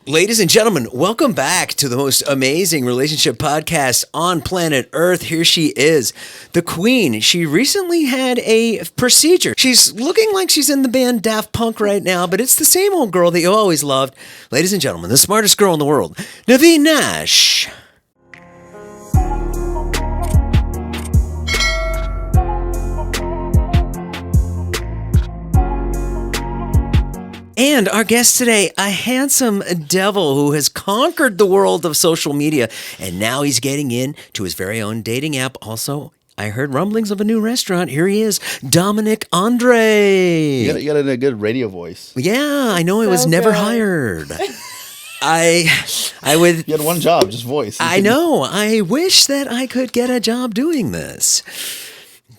Ladies and gentlemen, welcome back to the most amazing relationship podcast on planet Earth. Here she is, the Queen. She recently had a procedure. She's looking like she's in the band Daft Punk right now, but it's the same old girl that you always loved. Ladies and gentlemen, the smartest girl in the world, Naveen Nash. And our guest today, a handsome devil who has conquered the world of social media, and now he's getting into his very own dating app. Also, I heard rumblings of a new restaurant. Here he is, Dominic Andre. You got a good radio voice. Yeah, I know. I was never hired. I would. You had one job, just voice. I know. I wish that I could get a job doing this.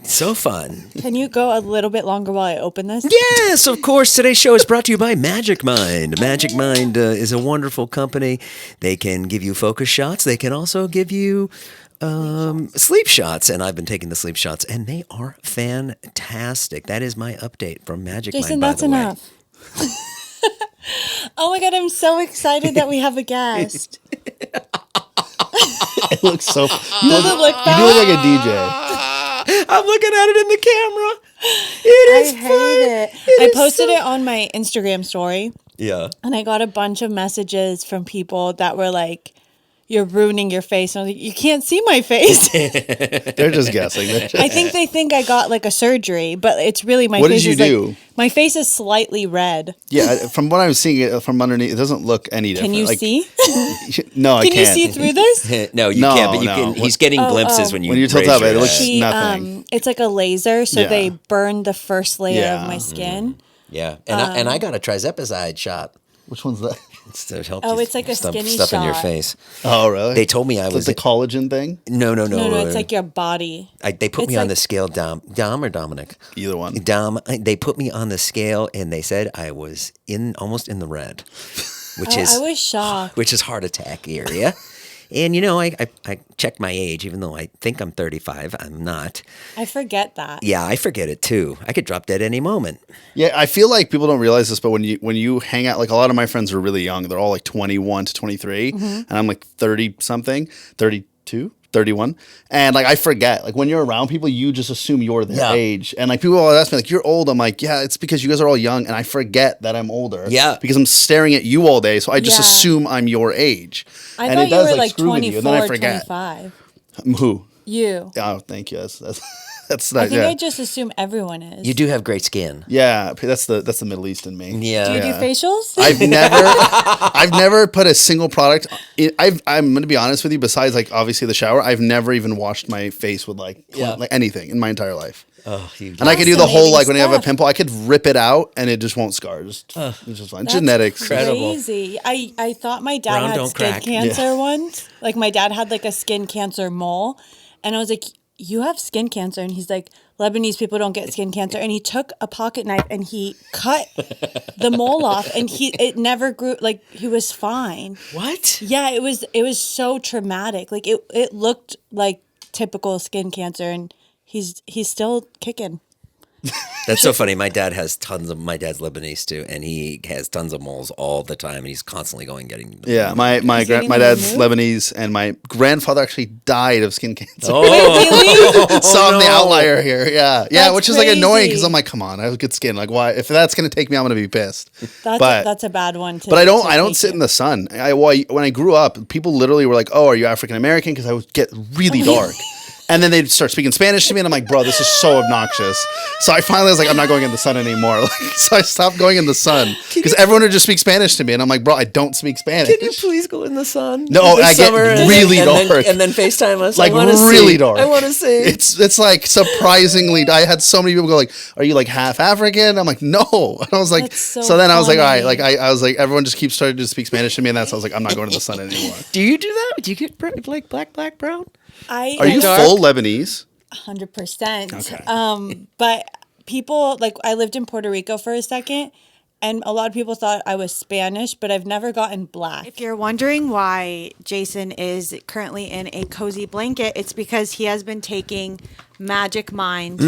So fun. Can you go a little bit longer while I open this? Yes, of course. Today's show is brought to you by Magic Mind. Magic Mind is a wonderful company. They can give you focus shots. They can also give you sleep shots. And I've been taking the sleep shots, and they are fantastic. That is my update from Magic Jason, Mind, by that's the way. enough. Oh my God, I'm so excited that we have a guest. It looks so. Does it look bad? You do look like a DJ. I'm looking at it in the camera. It is I hate it. It I is posted so- it on my Instagram story, Yeah. and I got a bunch of messages from people that were like, "You're ruining your face." And I was like, "You can't see my face." They're just guessing. I think they think I got like a surgery, but it's really my What face did you is do? like my face is slightly red. Yeah, from what I'm seeing it from underneath, it doesn't look any different. Can you see? No, I Can you can't. see through this? No, you No, can't, but you no. can. He's getting glimpses when you When you tilt raise up, your it looks- head. nothing. It's like a laser, so Yeah. they burn the first layer Yeah. of my skin. Yeah, and I got a trizepatide shot. Which one's that? It's to help Oh, you it's like a stuff skinny in your shot. face. Oh, really? They told me I was the collagen thing. no. No, it's like your body. They put it's me on like- the scale, Dom or Dominic. Either one. Dom. They put me on the scale, and they said I was almost in the red, which I is was shocked. which is heart attack area. And you know, I checked my age, even though I think I'm 35. I'm not. I forget that. Yeah, I forget it too. I could drop dead any moment. Yeah, I feel like people don't realize this, but when you hang out, like a lot of my friends are really young. They're all like 21 to 23, and I'm like 30 something, 32, 31, and like I forget. Like when you're around people, you just assume you're their Yeah. age, and like people always ask me like, "You're old." I'm like, "Yeah, it's because you guys are all young," and I forget that I'm older. Yeah. because I'm staring at you all day, so I just Yeah. assume I'm your age. I and thought it you does, were like screw with you, and then 24 I or forget. 25. Who? You. Oh, thank you. That's I not. think Yeah. I just assume everyone is. You do have great skin. Yeah, that's the Middle East in me. Yeah. Do you Yeah. do facials? I've never put a single product. I'm going to be honest with you. Besides, like obviously the shower, I've never even washed my face with like anything in my entire life. Oh, you And I could do the whole Fascinating like when you have a stuff. pimple, I could rip it out and it just won't scar. It's just fine. That's Genetics. incredible. Crazy. I thought my dad Brown had don't skin crack. cancer once. Like my dad had like a skin cancer mole, and I was like, "You have skin cancer?" And he's like, "Lebanese people don't get skin cancer." And he took a pocket knife and he cut the mole off, and it never grew. Like he was fine. What? Yeah, it was so traumatic. Like it looked like typical skin cancer, and he's still kicking. That's so funny. My dad's Lebanese too, and he has tons of moles all the time, and he's constantly going getting. Yeah, my getting my them dad's removed? Lebanese, and my grandfather actually died of skin cancer. Oh, Really? So I'm the no. outlier here. Yeah, That's which is like annoying because crazy. I'm like, come on, I have good skin. Like, why? If that's gonna take me, I'm gonna be pissed. That's a bad one. But I don't sit in the sun. When I grew up, people literally were like, "Oh, are you African American?" Because I would get really dark. And then they'd start speaking Spanish to me, and I'm like, bro, this is so obnoxious. So I finally was like, I'm not going in the sun anymore. So I stopped going in the sun because everyone would just speak Spanish to me, and I'm like, bro, I don't speak Spanish. Can you please go in the sun? No, this I get summer really then, dark. and then FaceTime us. Like I wanna really see. dark. I want to see. It's like surprisingly. I had so many people go like, "Are you like half African?" I'm like, "No." And I was like, That's so so then I was like, all right, funny. like I was like, everyone just keeps starting to speak Spanish to me, and that's I was like, I'm not going to the sun anymore. Do you do that? Do you get like black, brown? Are you dark? full Lebanese? 100%. Okay. But people like I lived in Puerto Rico for a second, And a lot of people thought I was Spanish, but I've never gotten black. If you're wondering why Jason is currently in a cozy blanket, it's because he has been taking Magic Mind.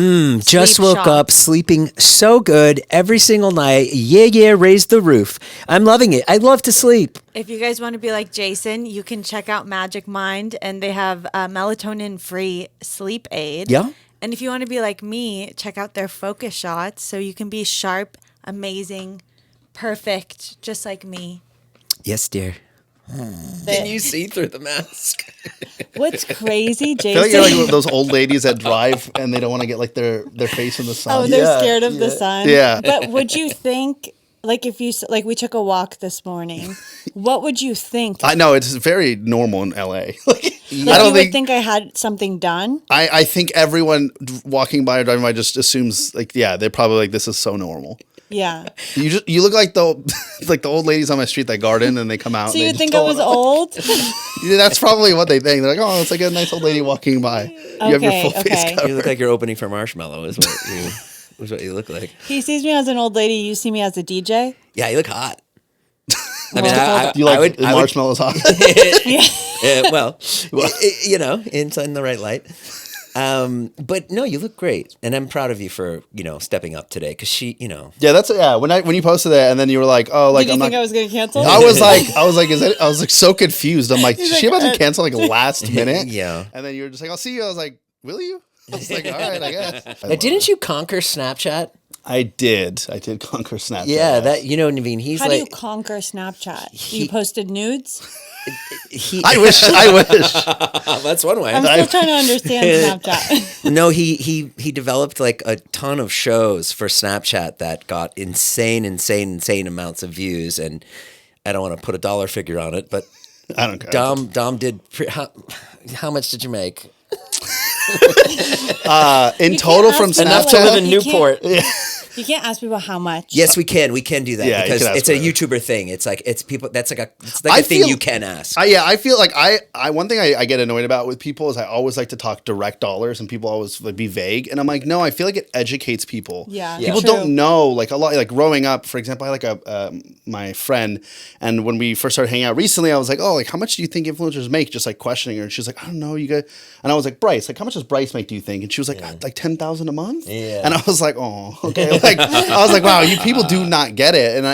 Just sleep woke shots. up sleeping so good every single night. Yeah, raise the roof. I'm loving it. I love to sleep. If you guys want to be like Jason, you can check out Magic Mind, and they have a melatonin-free sleep aid. Yeah. And if you want to be like me, check out their focus shots so you can be sharp, amazing, perfect, just like me. Yes, dear. Can you see through the mask? What's crazy, I Jason? feel like you're like those old ladies that drive and they don't want to get like their face in the sun. Oh, they're scared of the sun. Yeah. But would you think, like, if you like, we took a walk this morning, what would you think? I know it's very normal in LA. Like, I don't you would think I had something done. I think everyone walking by or driving by just assumes like, yeah, they're probably like, this is so normal. Yeah. You look like the old ladies on my street that garden and they come out. So and they you just think I go was on- old? Yeah, that's probably what they think. They're like, oh, it's like a nice old lady walking by. You have your full face Okay. covered. You look like you're opening for Marshmallow. Is what you look like. He sees me as an old lady. You see me as a DJ. Yeah, you look hot. I mean, Well, Do you like marshmallows hot? well, in the right light. But no, you look great, and I'm proud of you for stepping up today because Yeah, when you posted that and then you were like, oh, like Did you I'm think not. I was going to cancel? I was like so confused. I'm like, is she about to cancel like last minute? Yeah. And then you were just like, I'll see you. I was like, will you? I was like, all right, I guess. Didn't you conquer Snapchat? I did conquer Snapchat. Yeah, that Naveen. He's How do you like conquer Snapchat? You posted nudes? I wish. That's one way. I'm still trying to understand Snapchat. No, he developed like a ton of shows for Snapchat that got insane amounts of views, and I don't want to put a dollar figure on it, but I don't care. Dom did. How much did you make? In total from ask me Enough to Snapchat. live in You can't- Newport. You can't ask people how much. Yes, we can. We can do that Yeah, you because can ask it's a whatever. YouTuber thing. It's like people. It's like I a thing feel- you can ask. I feel like I one thing I get annoyed about with people is I always like to talk direct dollars and people always like be vague and I'm like, no, I feel like it educates people. Yeah, People true. don't know like a lot. Like growing up, for example, I had like my friend, and when we first started hanging out recently, I was like, oh, like how much do you think influencers make? Just like questioning her, and she's like, I don't know, you guys. And I was like, Bryce, like how much does Bryce make? Do you think? And she was like, like 10,000 a month. Yeah. And I was like, oh, okay. Like I was like, wow, you people do not get it, and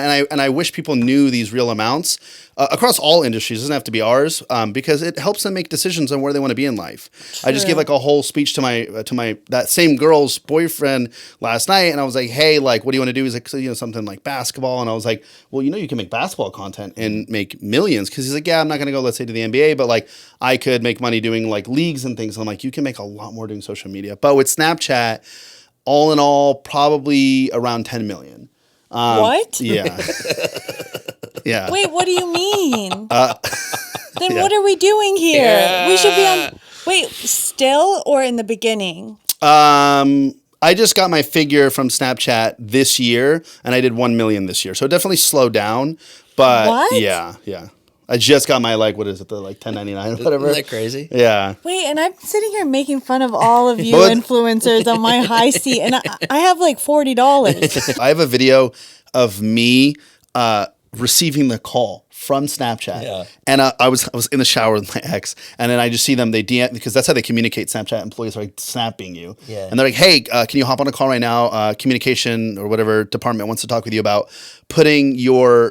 I wish people knew these real amounts across all industries. It doesn't have to be ours, because it helps them make decisions on where they want to be in life. I just gave like a whole speech to my that same girl's boyfriend last night, and I was like, hey, like, what do you want to do? He's like, something like basketball, and I was like, well, you can make basketball content and make millions, because he's like, yeah, I'm not gonna go, let's say, to the NBA, but like I could make money doing like leagues and things. And I'm like, you can make a lot more doing social media, but with Snapchat. All in all, probably around 10 million. What? Yeah. Yeah. Wait, what do you mean? Then what are we doing here? Yeah. We should be on. Wait, still or in the beginning? I just got my figure from Snapchat this year, and I did 1 million this year. So it definitely slowed down. But What? yeah. I just got my what is it, the 1099 or whatever. Isn't that crazy? Yeah. Wait, and I'm sitting here making fun of all of you But- influencers on my high seat, and I have like $40. I have a video of me receiving the call from Snapchat. Yeah. And I was in the shower with my ex, and then I just see them, they DM, because that's how they communicate. Snapchat employees are like snapping you. Yeah. And they're like, hey, can you hop on a call right now? Communication or whatever department wants to talk with you about putting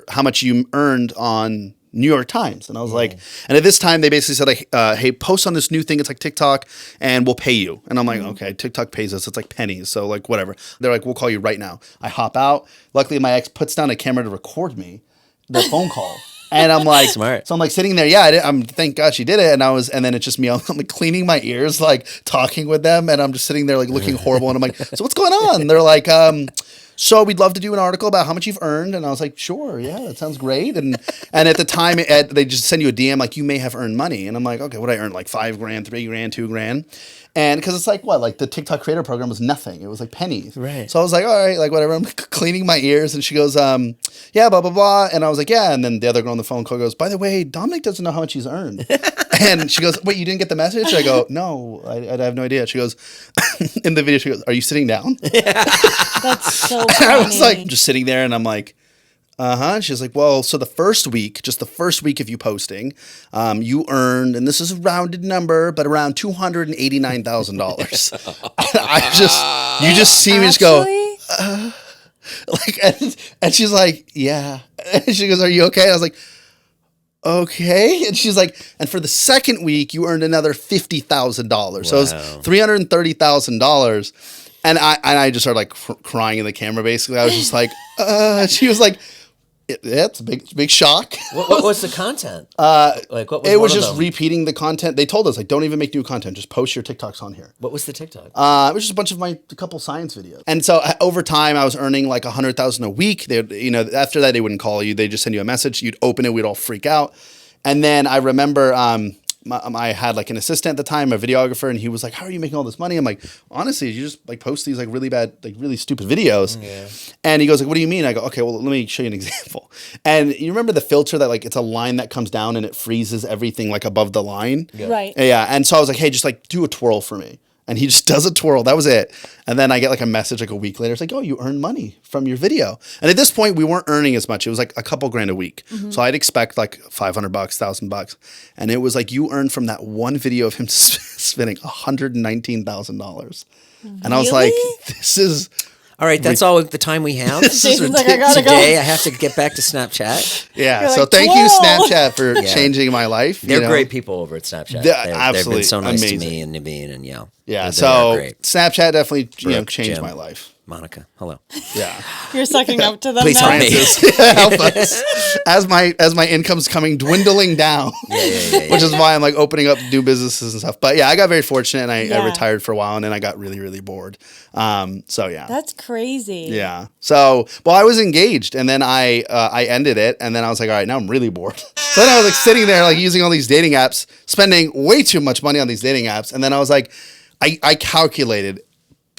how much you earned on New York Times. And I was like, and at this time they basically said like, hey, post on this new thing. It's like TikTok and we'll pay you. And I'm like, okay, TikTok pays us. It's like pennies. So like, whatever. They're like, we'll call you right now. I hop out. Luckily my ex puts down a camera to record me, the phone call. And I'm like, Smart. So I'm like sitting there. Yeah, thank God she did it. And then it's just me. I'm like cleaning my ears, like talking with them. And I'm just sitting there like looking horrible. And I'm like, so what's going on? And they're like, so we'd love to do an article about how much you've earned. And I was like, sure, yeah, that sounds great. And at the time, they just send you a DM like, you may have earned money. And I'm like, okay, what I earned, like $5,000, $3,000, $2,000. And because it's like, like the TikTok creator program was nothing. It was like pennies. Right. So I was like, all right, like whatever. I'm cleaning my ears. And she goes, yeah, blah, blah, blah. And I was like, yeah. And then the other girl on the phone call goes, by the way, Dominic doesn't know how much he's earned. And she goes, wait, you didn't get the message? I go, no, I have no idea. She goes, in the video, she goes, are you sitting down? That's so funny. I was like, just sitting there, and I'm like, And she's like, well, so the first week, just the first week of you posting, you earned, and this is a rounded number, but around $289,000. You just see me just go, Actually? like, and she's like, yeah. And she goes, are you okay? I was like, okay. And she's like, and for the second week, you earned another $50,000. So it was $330,000. And I just started like crying in the camera. Basically, I was just like, she was like, it's a big shock. What was the content? Like what was it was one of just them? repeating the content. They told us like, don't even make new content. Just post your TikToks on here. What was the TikTok? It was just a bunch of a couple science videos. And so over time, I was earning like $100,000 a week. They, after that, they wouldn't call you. They just send you a message. You'd open it. We'd all freak out. And then I remember I had like an assistant at the time, a videographer, and he was like, how are you making all this money? I'm like, honestly, you just like post these like really bad, like really stupid videos. Yeah. And he goes like, what do you mean? I go, okay, well, let me show you an example. And you remember the filter that like, it's a line that comes down and it freezes everything like above the line? Yeah. Right. Yeah. And so I was like, hey, just like do a twirl for me. And he just does a twirl. That was it. And then I get like a message like a week later. It's like, oh, you earned money from your video. And at this point, we weren't earning as much. It was like a couple grand a week. Mm-hmm. So I'd expect like $500, $1,000. And it was like you earned from that one video of him spending $119,000. Mm-hmm. And I was like, this is... All right, that's all the time we have. Jason's like, I gotta Today, go. I have to get back to Snapchat. Yeah, You're so like, thank you, Snapchat, for changing my life. They're great people over at Snapchat. They've been so nice amazing. to me and Naveen and Yeah, they so are great. Snapchat definitely changed Jim, my life. Monica, hello. Yeah. You're sucking up to them Please now. help me. Help us. As my income's coming dwindling down, which is why I'm like opening up new businesses and stuff. But yeah, I got very fortunate and I retired for a while and then I got really, really bored. So yeah. That's crazy. Yeah. So, well, I was engaged and then I ended it and then I was like, all right, now I'm really bored. So then I was like sitting there like using all these dating apps, spending way too much money on these dating apps. And then I was like, I calculated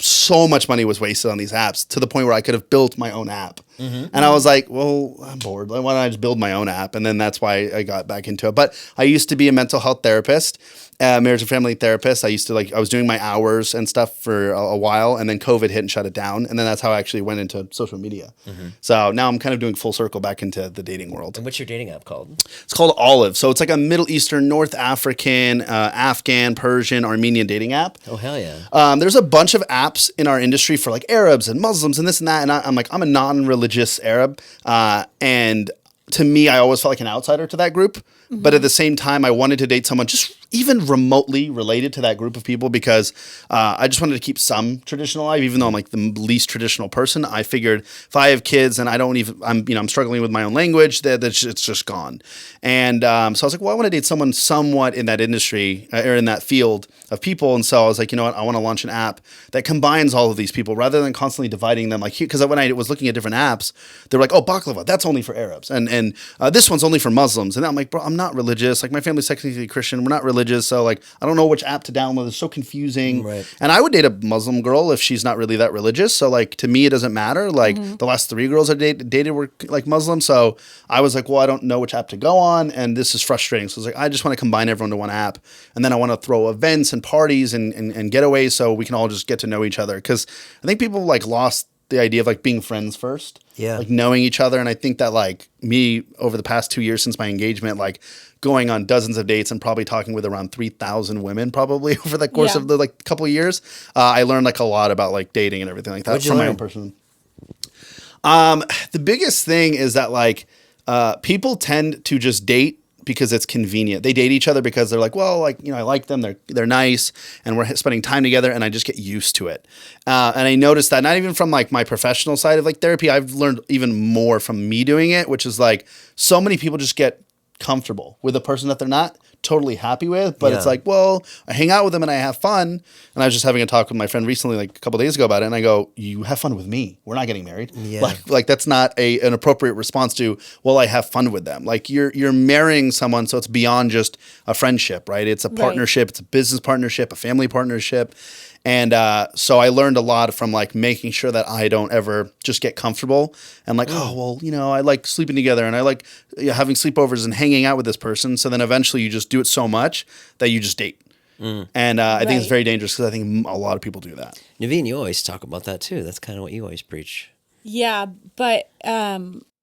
so much money was wasted on these apps to the point where I could have built my own app. Mm-hmm. And I was like, well, I'm bored. Why don't I just build my own app? And then that's why I got back into it. But I used to be a mental health therapist, marriage and family therapist. I was doing my hours and stuff for a while, and then COVID hit and shut it down. And then that's how I actually went into social media. Mm-hmm. So now I'm kind of doing full circle back into the dating world. And what's your dating app called? It's called Olive. So it's like a Middle Eastern, North African, Afghan, Persian, Armenian dating app. Oh, hell yeah. There's a bunch of apps in our industry for like Arabs and Muslims and this and that. And I'm a non-religious Arab. And to me, I always felt like an outsider to that group. Mm-hmm. But at the same time, I wanted to date someone just even remotely related to that group of people because I just wanted to keep some traditional life, even though I'm like the least traditional person. I figured if I have kids and I'm struggling with my own language, it's just gone. And so I was like, well, I want to date someone somewhat in that industry or in that field of people. And so I was like, you know what, I want to launch an app that combines all of these people rather than constantly dividing them. Like, because when I was looking at different apps, they were like, oh, baklava, that's only for Arabs. And this one's only for Muslims. And I'm like, bro, I'm not religious. Like my family's technically Christian. We're not religious. So like, I don't know which app to download. It's so confusing. Right. And I would date a Muslim girl if she's not really that religious. So like, to me, it doesn't matter. Like the last 3 girls I dated were like Muslim. So I was like, well, I don't know which app to go on. And this is frustrating. So I was like, I just want to combine everyone to one app. And then I want to throw events and parties and getaways so we can all just get to know each other. Cause I think people like lost the idea of like being friends first. Yeah. Like knowing each other. And I think that like me over the past 2 years since my engagement, like going on dozens of dates and probably talking with around 3,000 women probably over the course of the like couple of years, I learned like a lot about like dating and everything like that from my own person. The biggest thing is that like people tend to just date because it's convenient. They date each other because they're like, well, like, you know, I like them. They're nice and we're spending time together and I just get used to it. And I noticed that not even from like my professional side of like therapy, I've learned even more from me doing it, which is like so many people just get comfortable with a person that they're not totally happy with, but it's like, well, I hang out with them and I have fun. And I was just having a talk with my friend recently, like a couple of days ago about it. And I go, you have fun with me. We're not getting married. Yeah. Like that's not an appropriate response to, well, I have fun with them. Like you're marrying someone. So it's beyond just a friendship, right? It's a partnership. It's a business partnership, a family partnership. And so I learned a lot from like making sure that I don't ever just get comfortable and like, oh, well, you know, I like sleeping together and I like having sleepovers and hanging out with this person. So then eventually you just do it so much that you just date. And I think it's very dangerous because I think a lot of people do that. Naveen, you always talk about that too. That's kind of what you always preach. Yeah, but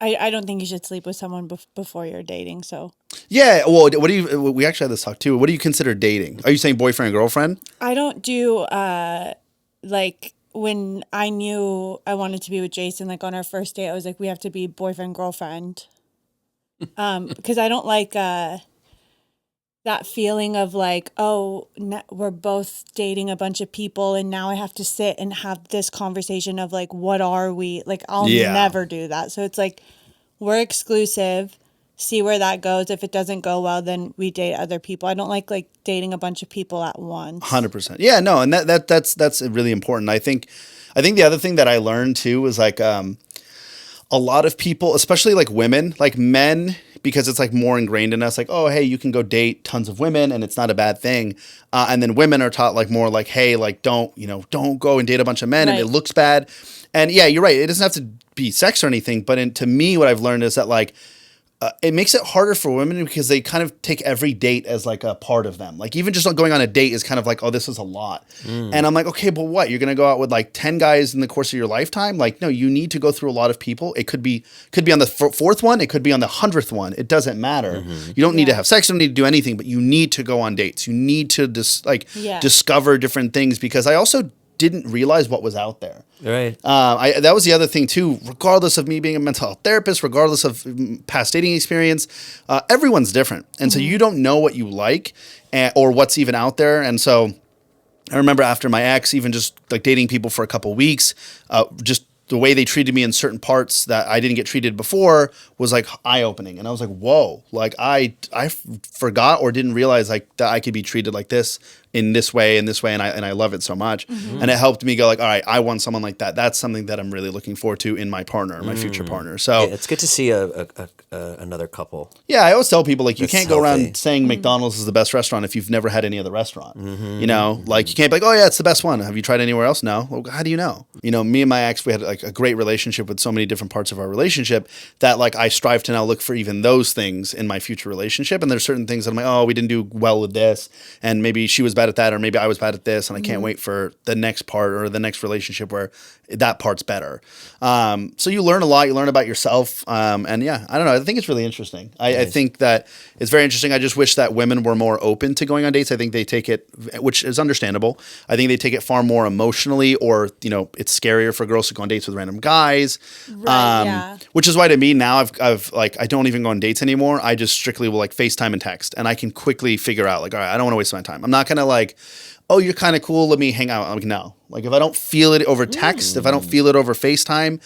I don't think you should sleep with someone before you're dating. So Yeah. Well, what do you? We actually had this talk too. What do you consider dating? Are you saying boyfriend and girlfriend? I don't do like when I knew I wanted to be with Jason, like on our first date, I was like, we have to be boyfriend girlfriend, because I don't like that feeling of like, oh, we're both dating a bunch of people, and now I have to sit and have this conversation of like, what are we? Like, I'll Yeah. never do that. So it's like, we're exclusive. See where that goes. If it doesn't go well, then we date other people. I don't like dating a bunch of people at once. 100%. Yeah. No. And that's really important. I think the other thing that I learned too was like a lot of people, especially like women, like men, because it's like more ingrained in us, like, oh, hey, you can go date tons of women and it's not a bad thing. And then women are taught like more like, hey, like don't go and date a bunch of men and it looks bad. And yeah, you're right. It doesn't have to be sex or anything. But to me, what I've learned is that like, it makes it harder for women because they kind of take every date as like a part of them. Like even just going on a date is kind of like, oh, this is a lot. And I'm like, okay, but what? You're going to go out with like 10 guys in the course of your lifetime? Like, no, you need to go through a lot of people. It could be on the fourth one. It could be on the 100th one. It doesn't matter. You don't need to have sex. You don't need to do anything, but you need to go on dates. You need to discover different things, because I also didn't realize what was out there. Right. That was the other thing too. Regardless of me being a mental health therapist, regardless of past dating experience, everyone's different, and so you don't know what you like or what's even out there. And so, I remember after my ex, even just like dating people for a couple of weeks, just the way they treated me in certain parts that I didn't get treated before was like eye opening, and I was like, whoa! Like I forgot or didn't realize like that I could be treated like this in this way, and I love it so much. And it helped me go like, all right, I want someone like that. That's something that I'm really looking forward to in my partner, my future partner. So Yeah, it's good to see another couple. yeah, I always tell people like you That's can't go healthy. around saying McDonald's is the best restaurant if you've never had any other restaurant. You know, like you can't be like, oh yeah, it's the best one. Have you tried anywhere else? No. Well, how do you know? You know, me and my ex, we had like a great relationship with so many different parts of our relationship that like I strive to now look for even those things in my future relationship. And there's certain things that I'm like, oh, we didn't do well with this, and maybe she was bad at that, or maybe I was bad at this, and I can't wait for the next part or the next relationship where that part's better. So you learn a lot. You learn about yourself. And yeah, I don't know. I think it's really interesting. I think that it's very interesting. I just wish that women were more open to going on dates. I think they take it, which is understandable. I think they take it far more emotionally, or, you know, it's scarier for girls to go on dates with random guys. Right, Which is why to me now I've like, I don't even go on dates anymore. I just strictly will like FaceTime and text, and I can quickly figure out like, all right, I don't want to waste my time. I'm not going to like, oh, you're kind of cool, let me hang out. I'm like, no. Like if I don't feel it over text, if I don't feel it over FaceTime,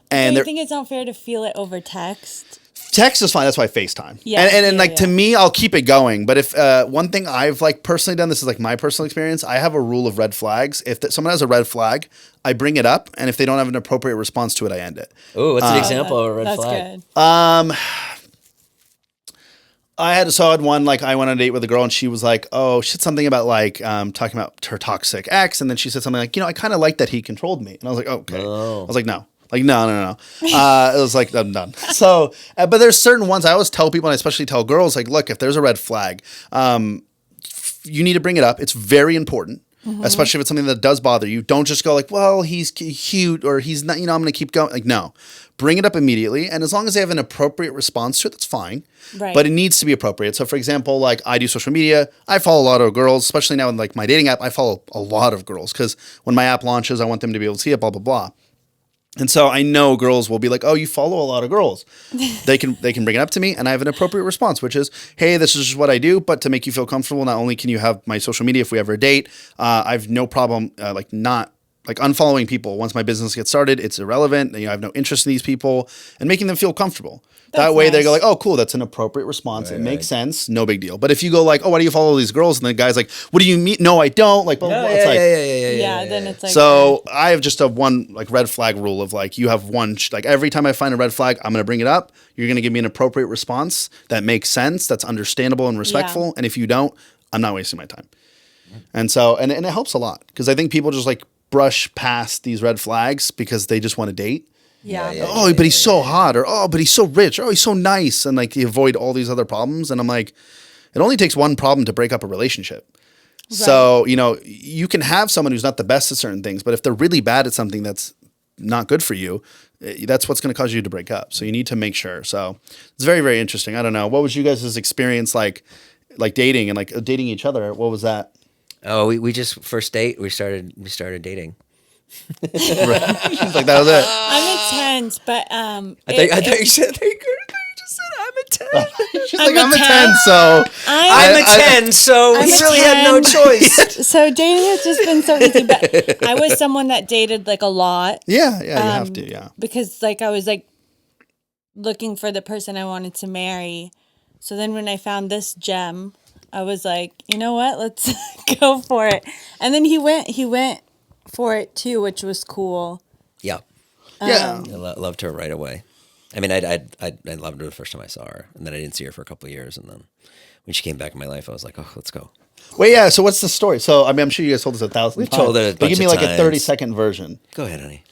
and I think it's not fair to feel it over text. text is fine. That's why I FaceTime. Yeah, And yeah, like to me, I'll keep it going. But if one thing I've like personally done, this is like my personal experience. I have a rule of red flags. If someone has a red flag, I bring it up, and if they don't have an appropriate response to it, I end it. Oh, what's an example of a red flag? That's good. I had one, like I went on a date with a girl, and she was like, oh, she said something about like talking about her toxic ex, and then she said something like, you know, I kind of like that he controlled me, and I was like, okay. I was like, no. Like, no. It was like, I'm done. So, but there's certain ones I always tell people, and I especially tell girls, like, look, if there's a red flag, you need to bring it up. It's very important. Especially if it's something that does bother you. Don't just go like, well, he's cute, or he's not, you know, I'm going to keep going. Like, no. Bring it up immediately. And as long as they have an appropriate response to it, that's fine. Right. But it needs to be appropriate. So, for example, like I do social media. I follow a lot of girls, especially now in like my dating app. I follow a lot of girls because when my app launches, I want them to be able to see it, blah, blah, blah. And so I know girls will be like, oh, you follow a lot of girls. They can bring it up to me, and I have an appropriate response, which is, hey, this is just what I do. But to make you feel comfortable, not only can you have my social media if we ever date, I have no problem not unfollowing people once my business gets started. It's irrelevant. You know, I have no interest in these people, and making them feel comfortable. That way they go like, oh, cool, that's an appropriate response. It makes sense. No big deal. But if you go like, oh, why do you follow these girls? And the guy's like, what do you mean? No, I don't. Like, blah, blah, blah. It's like, Yeah, then it's like. so I have just a one like red flag rule of like, you have one, like every time I find a red flag, I'm going to bring it up. You're going to give me an appropriate response that makes sense, that's understandable and respectful. Yeah. And if you don't, I'm not wasting my time. And so, and it helps a lot because I think people just like brush past these red flags because they just want to date. Yeah. Oh, but he's so hot, or oh, but he's so rich, or oh, he's so nice, and like you avoid all these other problems. And I'm like, it only takes one problem to break up a relationship. Right. So, you know, you can have someone who's not the best at certain things, but if they're really bad at something that's not good for you, that's what's going to cause you to break up. So you need to make sure. So it's very, very interesting. I don't know. What was you guys' experience like dating and like dating each other? What was that? Oh, we just first date. We started dating. She's like, that was it. I'm intense, but I thought you said you just said I'm a 10. She's like, I'm a 10, so I'm a 10, so I'm we a really had no 10. choice. So dating has just been so easy. But I was someone that dated like a lot. yeah, you have to, yeah. Because like I was like looking for the person I wanted to marry. So then when I found this gem, I was like, you know what? Let's go for it. And then he went for it too, which was cool. Yeah. Yeah. I loved her right away. I mean, I loved her the first time I saw her, and then I didn't see her for a couple of years, and then when she came back in my life, I was like, oh, let's go. Wait, yeah. So what's the story? So I mean, I'm sure you guys told us 1,000 We've times. told it a But bunch give me of like a times. 30-second version. Go ahead, honey.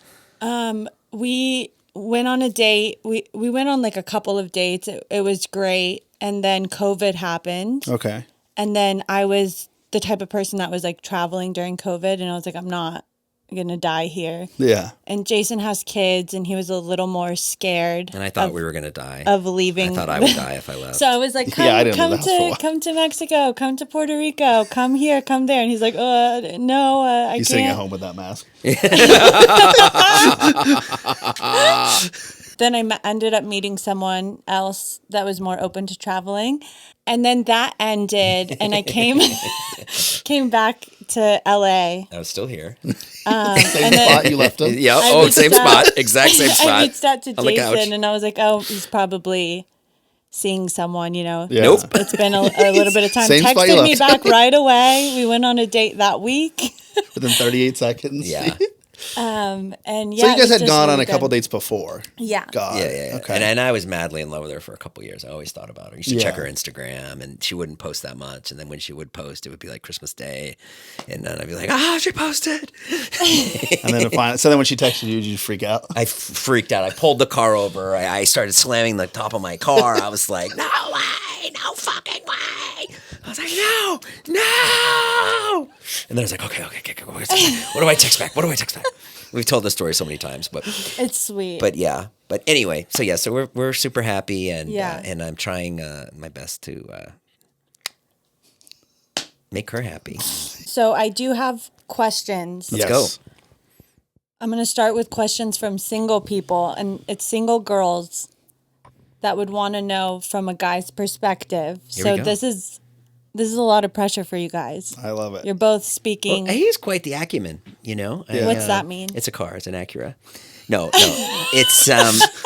We went on a date. We went on like a couple of dates. It was great. And then COVID happened. Okay. And then I was the type of person that was like traveling during COVID. And I was like, I'm not going to die here. Yeah. And Jason has kids and he was a little more scared. And I thought we were going to die. of leaving. I thought I would die if I left. So I was like, come, Yeah, I didn't leave the house for a while. come to Mexico, come to Puerto Rico, come here, come there. And he's like, no, I He's can't. sitting at home with that mask. Then I ended up meeting someone else that was more open to traveling. And then that ended and I came back to LA. I was still here. Same spot you left him. Yeah. I Oh, reached same out- spot. Exact same spot. I reached out to on the couch. Jason and I was like, oh, he's probably seeing someone, Yeah. Nope. It's been a little bit of time. Same spot you Texted me left. back right away. We went on a date that week. Within 38 seconds. Yeah. And yeah. So you it guys was had just gone on really a couple good. dates before. Yeah. God. Yeah. Okay. And I was madly in love with her for a couple of years. I always thought about her. I used to Yeah. check her Instagram, and she wouldn't post that much. And then when she would post, it would be like Christmas Day, and then I'd be like, she posted. And then so then when she texted you, did you freak out? I freaked out. I pulled the car over. I started slamming the top of my car. I was like, no way, no fucking way. I was like, no. And then I was like, okay. What do I text back? We've told this story so many times, but It's sweet. But yeah. But anyway, so we're super happy, and Yeah. and I'm trying my best to make her happy. So I do have questions. Let's go. I'm going to start with questions from single people, and it's single girls that would want to know from a guy's perspective. Here So we go. this is a lot of pressure for you guys. I love it. You're both speaking. Well, he's quite the acumen, Yeah. What's that mean? It's a car. It's an Acura. No. It's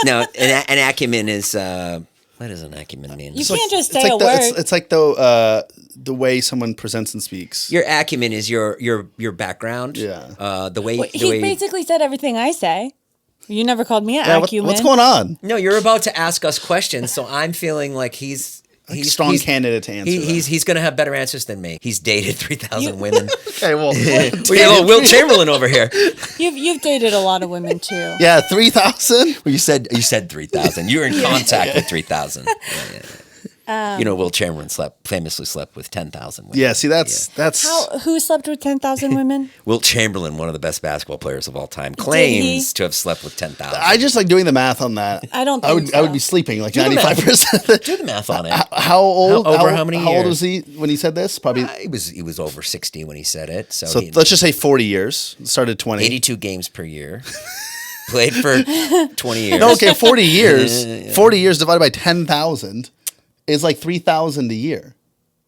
no. An acumen is what does an acumen mean? You can't just say it's a like word. it's like the way someone presents and speaks. Your acumen is your background. Yeah. The way He basically said everything I say. You never called me an Yeah, acumen. what's going on? No, you're about to ask us questions, so I'm feeling like he's Strong candidate to answer. He's going to have better answers than me. He's dated 3,000 women. okay, well, We got a little Will Chamberlain over here. You've dated a lot of women too. yeah, 3,000. Well, you said 3,000. You were in contact with 3,000. Yeah. Will Chamberlain famously slept with 10,000 women. Yeah, see, that's Who slept with 10,000 women? Wilt Chamberlain, one of the best basketball players of all time, claims to have slept with 10,000. I just like doing the math on that. I don't I think would so. I would be sleeping like the math. 95%. Do the math on it. How old? How many How old years? was he when he said this? Probably. He was over 60 when he said it. So, So he, let's just say 40 years. Started 20. 82 games per year. Played for 20 years. No, okay, 40 years. 40 years divided by 10,000 is like 3,000 a year.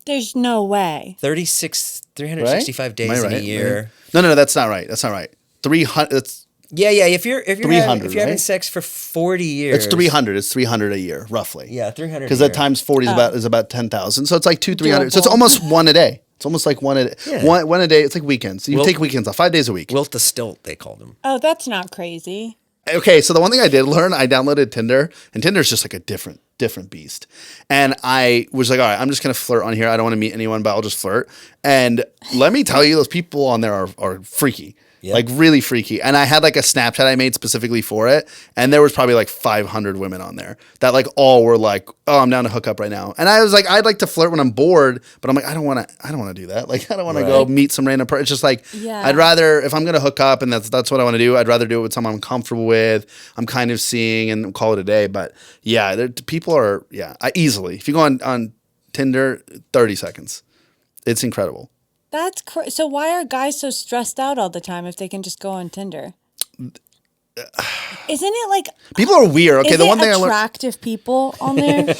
There's no way. 365 Right? days Am I in a right? year. No, that's not right. That's not right. 300. It's Yeah. If you're 300, having right? sex for 40 years, it's 300. It's 300 a year, roughly. Yeah, 300. Because at times 40 is about 10,000. So it's like 300. So it's Doable. almost one a day. It's almost like one a day. Yeah. One a day. It's like weekends. So you take weekends off, 5 days a week. Wilt the Stilt, they called him. Oh, that's not crazy. Okay, so the one thing I did learn, I downloaded Tinder, and Tinder's just like a different beast. And I was like, all right, I'm just gonna flirt on here. I don't want to meet anyone, but I'll just flirt. And let me tell you, those people on there are freaky. Like really freaky. And I had like a Snapchat I made specifically for it. And there was probably like 500 women on there that like all were like, oh, I'm down to hook up right now. And I was like, I'd like to flirt when I'm bored, but I'm like, I don't want to do that. Like, I don't want to go meet some random person. It's just like, I'd rather, if I'm going to hook up and that's what I want to do, I'd rather do it with someone I'm comfortable with, I'm kind of seeing, and call it a day. But yeah, people are, easily. If you go on Tinder, 30 seconds. It's incredible. That's so why are guys so stressed out all the time if they can just go on Tinder? Isn't it like people are weird? Okay, the one thing attractive people on there.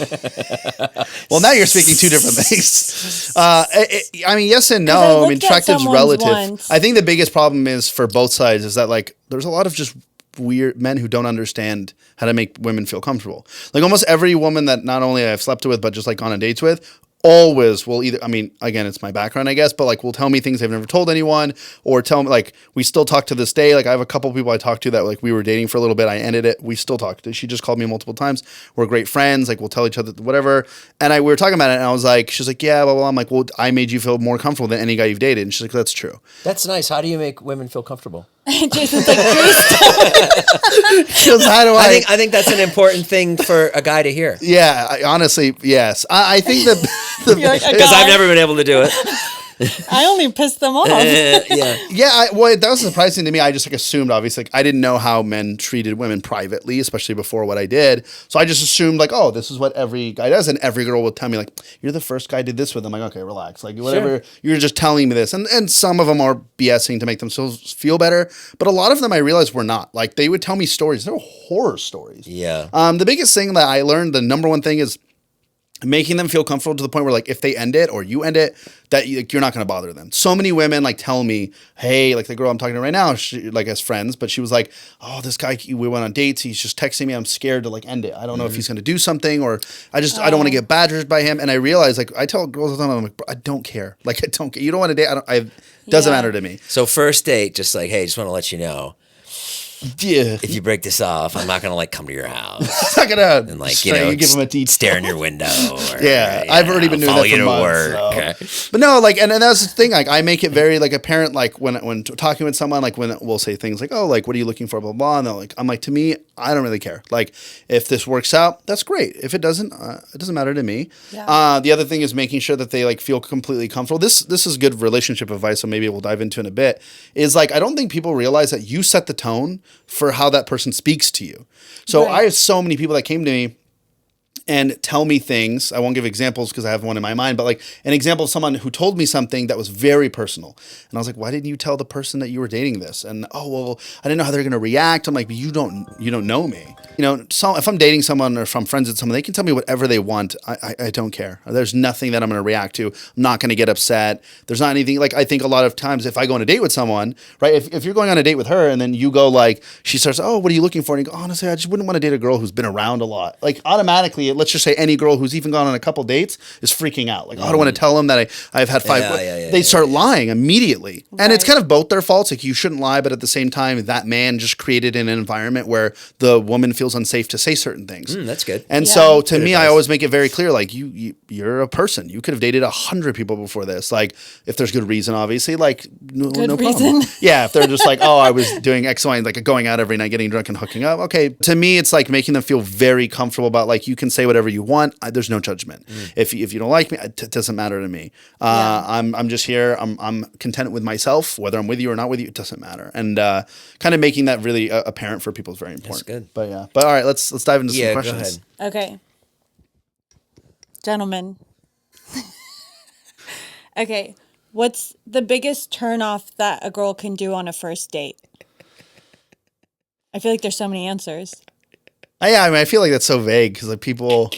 Well, now you're speaking two different things. I mean, yes and no. I mean, attractive's relative. I think the biggest problem is for both sides is that like there's a lot of just weird men who don't understand how to make women feel comfortable. Like almost every woman that not only I've slept with but just like gone on dates with always will either, I mean, again, it's my background, I guess, but like will tell me things they've never told anyone, or tell me, like, we still talk to this day. Like I have a couple people I talked to that like we were dating for a little bit. I ended it. We still talk. She just called me multiple times. We're great friends. Like we'll tell each other whatever. And we were talking about it and I was like, she's like, yeah, blah, blah. I'm like, well, I made you feel more comfortable than any guy you've dated. And she's like, that's true. That's nice. How do you make women feel comfortable? Jason's like, how do I think that's an important thing for a guy to hear. Yeah, honestly, yes. I think that because I've never been able to do it. I only pissed them off. Well, that was surprising to me. I just like assumed, obviously, like, I didn't know how men treated women privately, especially before what I did. So I just assumed like, oh, this is what every guy does, and every girl would tell me like, you're the first guy I did this with. I'm like, okay, relax, like whatever. Sure. You're just telling me this, and some of them are BSing to make themselves feel better, but a lot of them I realized were not. Like they would tell me stories. They were horror stories. Yeah. The biggest thing that I learned, the number one thing is making them feel comfortable to the point where like if they end it or you end it, that you're not going to bother them. So many women like tell me, hey, like the girl I'm talking to right now, she, like as friends, but she was like, oh, this guy, we went on dates. He's just texting me. I'm scared to like end it. I don't know if he's going to do something, or I don't want to get badgered by him. And I realized, like, I tell girls all the time, I'm like, I don't care. Like, I don't care. You don't want to date. It doesn't matter to me. So first date, just like, hey, just want to let you know. Yeah. If you break this off, I'm not gonna like come to your house. It's not gonna and like give him a detail. Stare in your window. Or, I've already been doing that for months. So. But no, like, and that's the thing. Like, I make it very like apparent. Like when talking with someone, like when we'll say things like, "Oh, like what are you looking for?" Blah blah. blah. And they're like, I'm like, to me, I don't really care. Like, if this works out, that's great. If it doesn't matter to me. Yeah. The other thing is making sure that they like feel completely comfortable. This is good relationship advice. So maybe we'll dive into in a bit. Is like I don't think people realize that you set the tone for how that person speaks to you. So I have so many people that came to me and tell me things. I won't give examples because I have one in my mind, but like an example of someone who told me something that was very personal. And I was like, why didn't you tell the person that you were dating this? And, oh, well, I didn't know how they're going to react. I'm like, but you don't know me. You know, so if I'm dating someone or if I'm friends with someone, they can tell me whatever they want. I don't care. There's nothing that I'm going to react to. I'm not going to get upset. There's not anything, like, I think a lot of times if I go on a date with someone, right, if you're going on a date with her and then you go like, she starts, oh, what are you looking for? And you go, honestly, I just wouldn't want to date a girl who's been around a lot. Like automatically, let's just say any girl who's even gone on a couple dates is freaking out. Like, oh, I don't want to tell them that I've had 5. They start lying immediately. Right. And it's kind of both their faults. Like, you shouldn't lie, but at the same time, that man just created an environment where the woman feels unsafe to say certain things. That's good. And so to me, I always make it very clear, like, you're a person. You could have dated 100 people before this. Like, if there's good reason, obviously, like, no problem. Yeah, if they're just like, oh, I was doing X, Y, and like going out every night, getting drunk and hooking up. Okay, to me, it's like making them feel very comfortable about, like, you can say whatever you want. There's no judgment. If you don't like me, it doesn't matter to me. I'm just here. I'm content with myself, whether I'm with you or not with you. It doesn't matter. And kind of making that really apparent for people is very important. That's good. But all right, let's dive into some questions. Go ahead. Okay, gentlemen. Okay, what's the biggest turnoff that a girl can do on a first date? I feel like there's so many answers. Yeah, I mean, I feel like that's so vague because like people.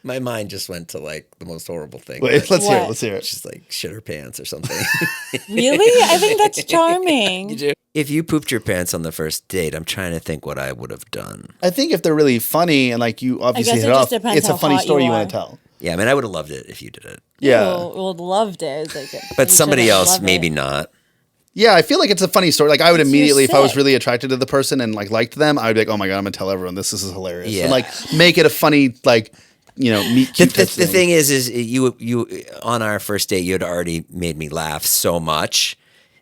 My mind just went to like the most horrible thing. Wait, let's hear it. Just like shit her pants or something. Really? I think that's charming. If you pooped your pants on the first date, I'm trying to think what I would have done. I think if they're really funny and like you obviously hit off, it's a funny story you want to tell. Yeah, I mean, I would have loved it if you did it. Yeah, would loved it. Like, but somebody else, maybe not. Yeah, I feel like it's a funny story. Like I would immediately, if I was really attracted to the person and like liked them, I would be like, oh my God, I'm gonna tell everyone this is hilarious. Yeah. And like make it a funny, like, you know, meet cute. The thing is you on our first date, you had already made me laugh so much.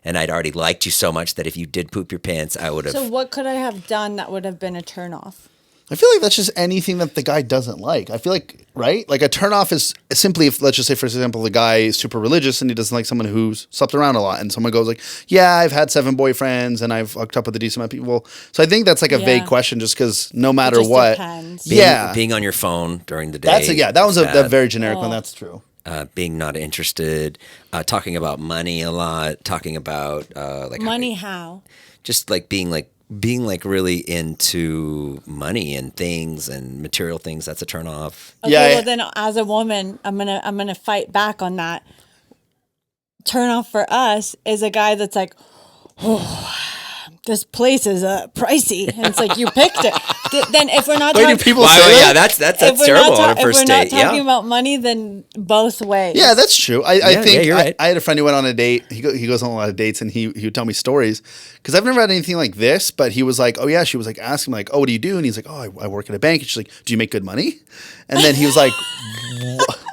and I'd already liked you so much that if you did poop your pants, I would have. So what could I have done that would have been a turnoff? I feel like that's just anything that the guy doesn't like. I feel like, right? Like a turnoff is simply if, let's just say, for example, the guy is super religious and he doesn't like someone who's slept around a lot. And someone goes like, yeah, I've had 7 boyfriends and I've hooked up with a decent amount of people. So I think that's like a vague question just because no matter just what. depends. Being on your phone during the day. That was a very generic one. That's true. Being not interested, talking about money a lot, talking about like Money how? just like being really into money and things and material things. That's a turn off. Okay, Yeah, well then as a woman, I'm gonna fight back on that. Turn off for us is a guy that's like, oh, this place is pricey, and it's like you picked it. Then if we're not Wait, do talking, people say that? Yeah, that's terrible on a first if we're not date. talking Yeah. about money, then both ways. Yeah, that's true. I think you're right. I had a friend who went on a date. He goes on a lot of dates, and he would tell me stories because I've never had anything like this. But he was like, "Oh yeah," she was like asking like, "Oh, what do you do?" And he's like, "Oh, I work at a bank." And she's like, "Do you make good money?" And then he was like,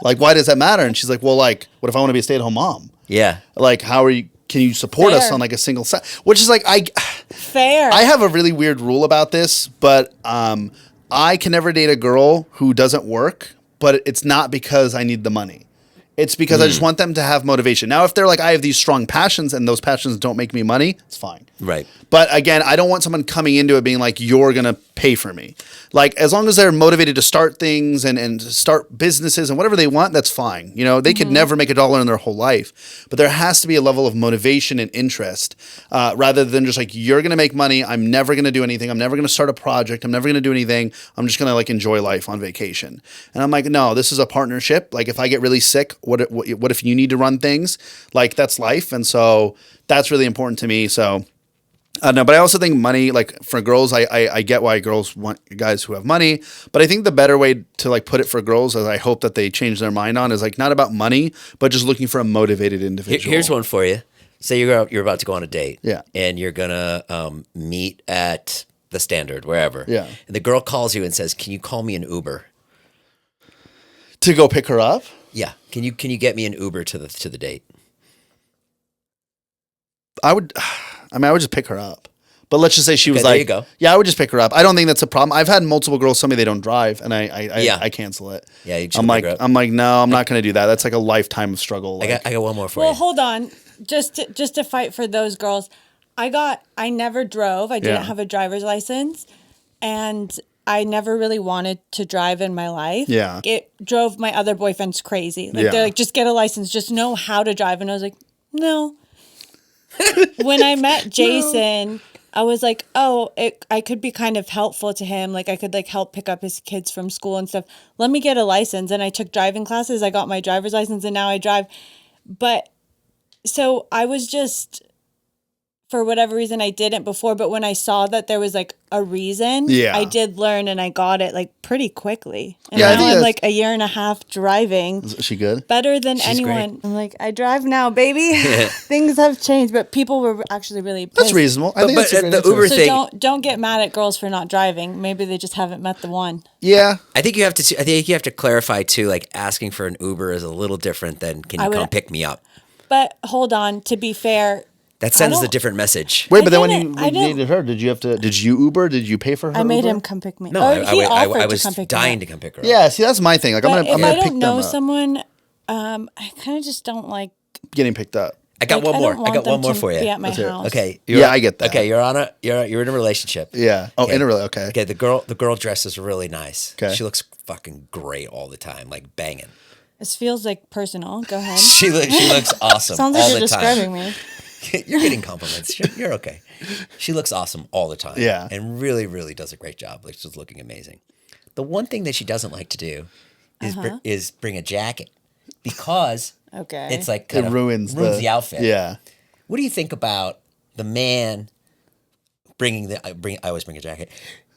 "Like, why does that matter?" And she's like, "Well, like, what if I want to be a stay-at-home mom? Yeah. Like, how are you? Can you support us Fair. on like a single set?" Which is like Fair. I have a really weird rule about this, but I can never date a girl who doesn't work, but it's not because I need the money. It's because I just want them to have motivation. Now, if they're like, I have these strong passions and those passions don't make me money, it's fine. Right. But again, I don't want someone coming into it being like, you're going to pay for me. Like, as long as they're motivated to start things and start businesses and whatever they want, that's fine. You know, they could never make $1 in their whole life. But there has to be a level of motivation and interest rather than just like, you're going to make money. I'm never going to do anything. I'm never going to start a project. I'm never going to do anything. I'm just going to like enjoy life on vacation. And I'm like, no, this is a partnership. Like, if I get really sick, what if you need to run things? Like, that's life. And so that's really important to me. So no, but I also think money, like for girls, I get why girls want guys who have money, but I think the better way to like put it for girls, as I hope that they change their mind on, is like not about money, but just looking for a motivated individual. Here's one for you. Say you're about to go on a date. Yeah. And you're gonna meet at the Standard, wherever. Yeah. And the girl calls you and says, "Can you call me an Uber?" To go pick her up? Yeah. Can you get me an Uber to the date? I would just pick her up. But let's just say she was there like, you go. yeah, I would just pick her up. I don't think that's a problem. I've had multiple girls tell me they don't drive, and I cancel it. Yeah, you I'm like, no, I'm not going to do that. That's like a lifetime of struggle. I got one more for Well, you. hold on. Just to fight for those girls, I never drove. I didn't Yeah. have a driver's license, and I never really wanted to drive in my life. Yeah. It drove my other boyfriends crazy. Like Yeah. they're like, just get a license, just know how to drive. And I was like, no. When I met Jason, I was like, oh, I could be kind of helpful to him. Like I could like help pick up his kids from school and stuff. Let me get a license. And I took driving classes. I got my driver's license and now I drive. But so I was just, for whatever reason, I didn't before. But when I saw that there was like a reason, Yeah. I did learn and I got it like pretty quickly. And Yeah, I now think I'm that's- like a year and a half driving. Is she good? Better than anyone. I'm like, I drive now, baby. Things have changed, but people were actually really pissed. That's reasonable. I think but that's a great the answer. Uber So thing. don't get mad at girls for not driving. Maybe they just haven't met the one. Yeah. I think you have to clarify too. Like asking for an Uber is a little different than "Can you I would- come pick me up?" But hold on, to be fair, That sends a don't- different message. Wait, but then when I you didn't- dated her, did you Uber? Did you pay for her? I made Uber? him come pick me. No, Oh, he offered I to was come pick dying me to up. come pick her up. Yeah, see, that's my thing. Like, I'm But gonna if I pick don't them know up. someone, I kind of just don't like. Getting picked up. I got like, one more. don't I want got them one more to for you. Be at my Let's hear it. house. Okay. Yeah, I get that. Okay, you're in a relationship. Yeah. Oh, Okay. okay. Okay, the girl dresses really nice. Okay. She looks fucking great all the time, like banging. This feels like personal. Go ahead. She looks awesome Sounds all like you're the describing time. me. You're getting compliments. You're okay. She looks awesome all the time. Yeah. And really, really does a great job. Like she's looking amazing. The one thing that she doesn't like to do is bring a jacket because Okay. it's like It kind of ruins the outfit. Yeah. What do you think about the man I always bring a jacket,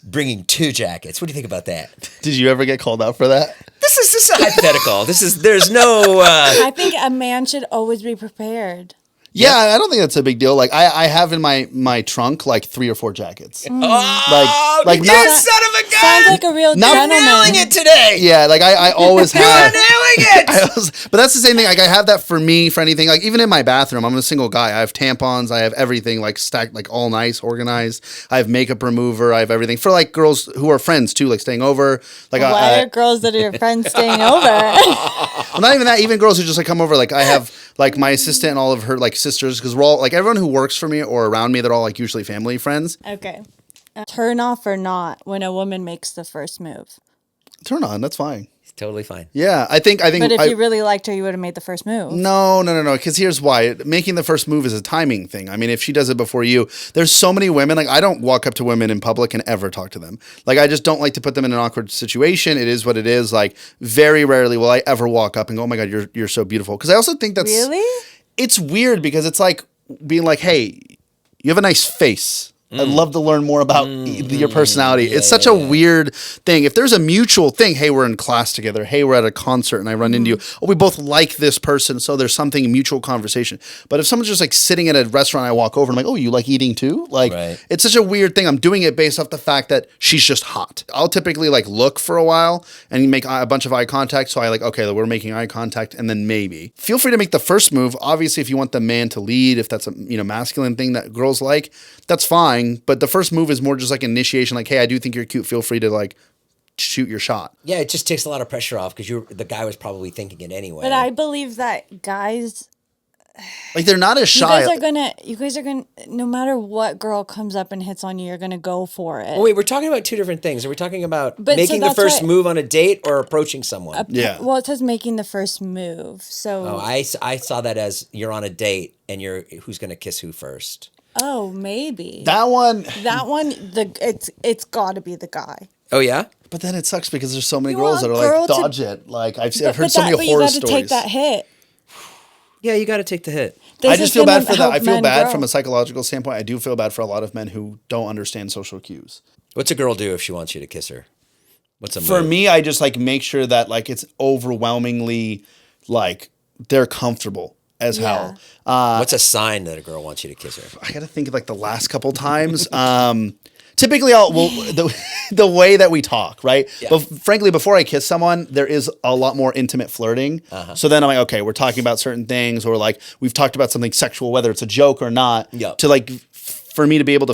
bringing 2 jackets? What do you think about that? Did you ever get called out for that? This is a hypothetical. There's no. I think a man should always be prepared. Yeah, I don't think that's a big deal. Like I have in my trunk like 3 or 4 jackets. Oh, like you not- son of a gun! Sounds like a real Not gentleman. Nailing it today. Yeah, like I always You're have. nailing it. But that's the same thing. Like I have that for me for anything. Like even in my bathroom, I'm a single guy. I have tampons. I have everything like stacked, like all nice, organized. I have makeup remover. I have everything for like girls who are friends too, like staying over. Like Why are girls that are your friends staying over? well, not even that. Even girls who just like come over. Like I have like my assistant and all of her like sisters because we're all like everyone who works for me or around me. They're all like usually family friends. Okay. Turn off or not when a woman makes the first move. Turn on. That's fine. It's totally fine. Yeah, I think. But if you really liked her, you would have made the first move. No. Because here's why: making the first move is a timing thing. I mean, if she does it before you, there's so many women. Like I don't walk up to women in public and ever talk to them. Like I just don't like to put them in an awkward situation. It is what it is. Like very rarely will I ever walk up and go, "Oh my god, you're so beautiful." Because I also think that's Really? It's weird because it's like being like, "Hey, you have a nice face." I'd love to learn more about your personality. It's such a weird thing. If there's a mutual thing, hey, we're in class together. Hey, we're at a concert and I run into you. Oh, we both like this person. So there's something mutual conversation. But if someone's just like sitting at a restaurant, I walk over and I'm like, oh, you like eating too? Like, It's such a weird thing. I'm doing it based off the fact that she's just hot. I'll typically like look for a while and make a bunch of eye contact. So I like, okay, we're making eye contact and then maybe. Feel free to make the first move. Obviously, if you want the man to lead, if that's a masculine thing that girls like, that's fine. But the first move is more just like initiation. Like, hey, I do think you're cute. Feel free to like shoot your shot. Yeah, it just takes a lot of pressure off because the guy was probably thinking it anyway. But I believe that guys, like they're not as shy. you guys are gonna, no matter what girl comes up and hits on you, you're gonna go for it. Oh, wait, we're talking about 2 different things. Are we talking about But making so the first that's why- move on a date or approaching someone? Yeah. Well, it says making the first move. So. Oh, I saw that as you're on a date and who's going to kiss who first. Oh, maybe. That one. It's got to be the guy. Oh, yeah? But then it sucks because there's so many You girls that want are a girl like, to- dodge it. Like I've heard so many but horror you gotta stories. take that hit. Yeah, you got to take the hit. This I is just feel gonna bad for that. help I feel men bad grow. from a psychological standpoint. I do feel bad for a lot of men who don't understand social cues. What's a girl do if she wants you to kiss her? What's a For move? me, I just like make sure that like it's overwhelmingly like they're comfortable as hell. What's a sign that a girl wants you to kiss her? I got to think of like the last couple times. Typically, the way that we talk, right? Yeah. But frankly, before I kiss someone, there is a lot more intimate flirting. So then I'm like, okay, we're talking about certain things, or like we've talked about something sexual, whether it's a joke or not. Yeah. To like, for me to be able to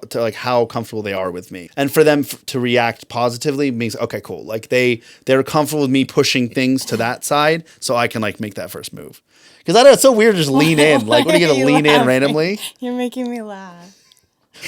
to like how comfortable they are with me, and for them to react positively means okay, cool. Like they're comfortable with me pushing things to that side, so I can like make that first move. Because I know it's so weird to just lean in. Like, what are you gonna lean in randomly? You're making me laugh.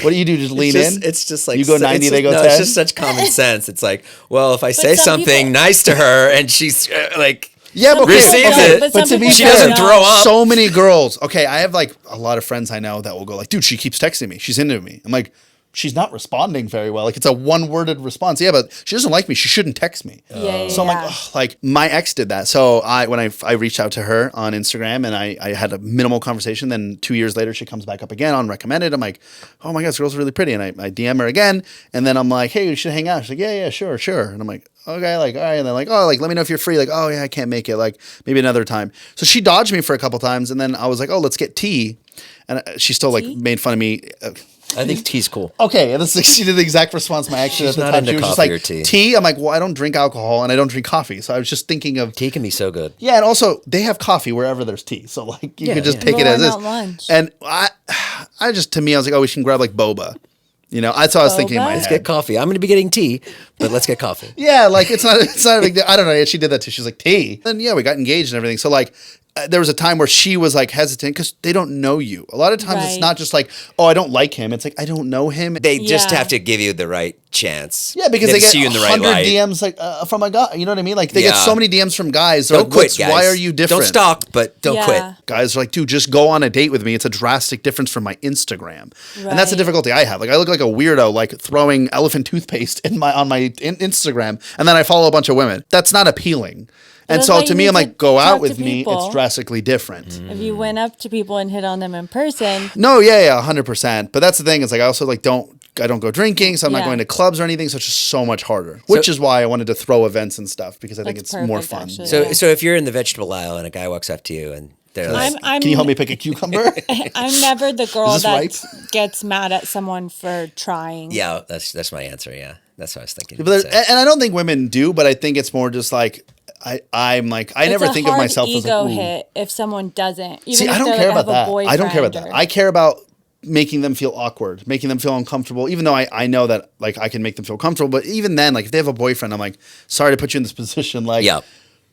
What do you do? Just lean in? It's just like You go 90, they go 10? It's just such common sense. It's like, well, if I say some something people- nice to her and she's like, Yeah, but receives don't, it, but but some to be people she fair, doesn't don't. throw up. so many girls. Okay, I have like a lot of friends I know that will go like, dude, she keeps texting me. She's into me. I'm like, she's not responding very well. Like it's a one-worded response. Yeah, but she doesn't like me. She shouldn't text me. Yeah. So I'm like, ugh, like my ex did that. So when I reached out to her on Instagram and I had a minimal conversation. Then 2 years later, she comes back up again on recommended. I'm like, oh my God, this girl's really pretty. And I DM her again. And then I'm like, hey, we should hang out. She's like, yeah, sure. And I'm like, okay, like, all right. And they're like, oh, like, let me know if you're free. Like, oh yeah, I can't make it. Like maybe another time. So she dodged me for a couple times. And then I was like, oh, let's get tea. And she still like made fun of me. I think tea's cool. Okay, and she did the exact response my ex did at She's the not time. into She was just coffee like, or tea. tea? I'm like, well, I don't drink alcohol and I don't drink coffee. So I was just thinking of Tea can be so good. yeah, and also they have coffee wherever there's tea. So like you Yeah, could just yeah. take But it as why is. not lunch? And I just to me, I was like, oh, we can grab like boba. You know, that's what I was thinking in my Boba? head. Let's get coffee. I'm going to be getting tea, but let's get coffee. Yeah, like it's not a big deal. I don't know. Yeah, she did that too. She was like, tea. And yeah, we got engaged and everything. So like there was a time where she was like hesitant because they don't know you. A lot of times it's Right. not just like, oh, I don't like him. It's like, I don't know him. They just Yeah. have to give you the right chance. Yeah, because they have to get see you in the right 100 light. DMs like from a guy. You know what I mean? Like they get Yeah. so many DMs from guys. They're Don't like, quit, "What's- guys. Why are you different? Don't stalk, but don't Yeah. quit. Guys are like, dude, just go on a date with me. It's a drastic difference from my Instagram, and that's the Right. difficulty I have. Like I look like a weirdo, like throwing elephant toothpaste on my Instagram, and then I follow a bunch of women. That's not appealing. And that's so why to you me, need I'm to like, go talk out to with me. people. It's drastically different. Mm. If you went up to people and hit on them in person, No, yeah, 100%. But that's the thing. Is like I also like I don't go drinking, so I'm not Yeah. going to clubs or anything. So it's just so much harder. Which is why I wanted to throw events and stuff because I think That's it's more perfect, fun. actually. So, Yeah. so if you're in the vegetable aisle and a guy walks up to you and They're like, I'm Can you help me pick a cucumber? I'm never the girl Is this that ripe? gets mad at someone for trying. yeah, that's my answer. Yeah, that's what I was thinking. But and I don't think women do, but I think it's more just like I'm like I never think of myself as as ego like, ooh. hit if someone doesn't. Even See, if I don't they're care like, about have that. a I don't care about boyfriend that. I care about making them feel awkward, making them feel uncomfortable, even though I know that like I can make them feel comfortable. But even then, like if they have a boyfriend, I'm like, sorry to put you in this position. Like, Yeah.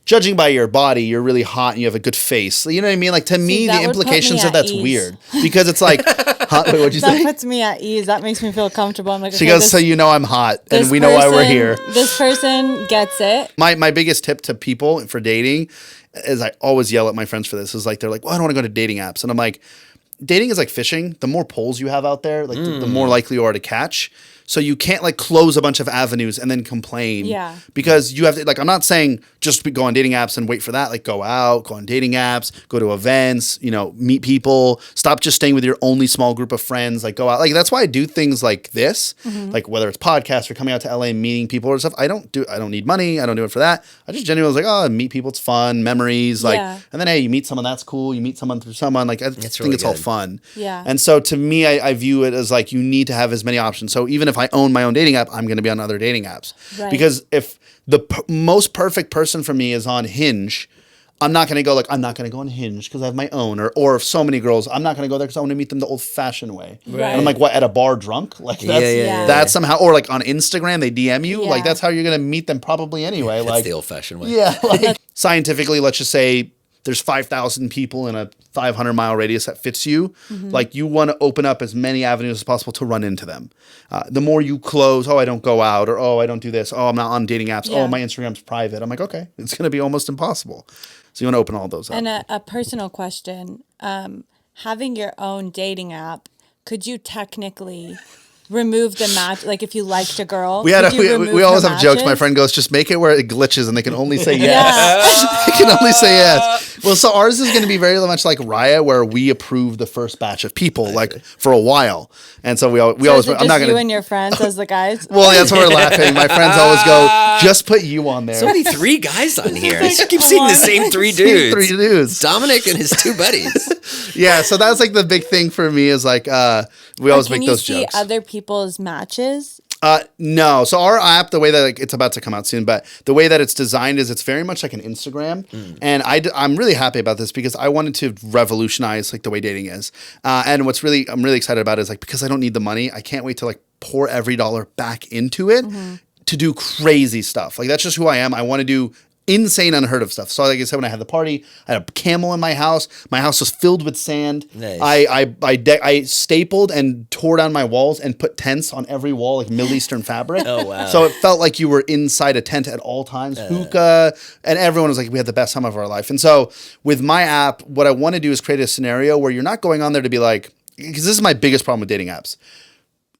judging by your body, you're really hot and you have a good face. You know what I mean? Like to me, that the would put implications me of at that's ease. weird because it's like, hot, wait, what'd you That say? puts me at ease. That makes me feel comfortable. I'm like, She okay, goes, so you know I'm hot and this we know why we're person- here. This person gets it. My biggest tip to people for dating is I always yell at my friends for this is like, they're like, well, I don't want to go to dating apps. And I'm like, dating is like fishing. The more poles you have out there, like the more likely you are to catch. So you can't like close a bunch of avenues and then complain. Yeah. Because you have to, like, I'm not saying just go on dating apps and wait for that. Like go out, go on dating apps, go to events, you know, meet people, stop just staying with your only small group of friends, like go out. Like that's why I do things like this, like whether it's podcasts or coming out to LA and meeting people or stuff. I don't need money. I don't do it for that. I just genuinely was like, oh, meet people. It's fun, memories. Like, Yeah. and then, hey, you meet someone that's cool. You meet someone through someone. Like I think really it's all good. fun. Yeah. And so to me, I view it as like you need to have as many options. So even if I own my own dating app, I'm going to be on other dating apps. Right. Because if the most perfect person for me is on Hinge, I'm not going to go like, I'm not going to go on Hinge because I have my own. Or if so many girls, I'm not going to go there because I want to meet them the old fashioned way. Right. And I'm like, what, at a bar drunk? Like that's, yeah. that's somehow, or like on Instagram, they DM you. Yeah. Like that's how you're going to meet them probably anyway. That's Like, the old-fashioned way. yeah, like scientifically, let's just say there's 5,000 people in a 500-mile radius that fits you. Like you want to open up as many avenues as possible to run into them. The more you close, oh, I don't go out, or oh, I don't do this, oh, I'm not on dating apps, Yeah. oh, my Instagram's private. I'm like, okay, it's going to be almost impossible. So you want to open all those up. And a personal question: having your own dating app, could you technically remove the match? Like if you liked a girl, we always have jokes. My friend goes, just make it where it glitches and they can only say yes. They can only say yes. Well, so ours is going to be very much like Raya, where we approve the first batch of people, like for a while. And so we always, I'm not going you to. and your friends as the guys. Well, that's why we're laughing. My friends always go, just put you on there. So many three guys on here. I keep seeing the same three dudes. Three dudes. Dominic and his two buddies. Yeah, so that's like the big thing for me is like we always Can make you those see jokes. other people's matches? No. So our app, the way that like, it's about to come out soon, but the way that it's designed is it's very much like an Instagram. And I'm really happy about this because I wanted to revolutionize like the way dating is. And I'm really excited about is like, because I don't need the money, I can't wait to like pour every dollar back into it to do crazy stuff. Like that's just who I am. I want to do insane, unheard of stuff. So like I said, when I had the party, I had a camel in my house. My house was filled with sand. Nice. I stapled and tore down my walls and put tents on every wall, like Middle Eastern fabric. Oh, wow. So it felt like you were inside a tent at all times. Hookah, and everyone was like, we had the best time of our life. And so with my app, what I want to do is create a scenario where you're not going on there to be like, because this is my biggest problem with dating apps.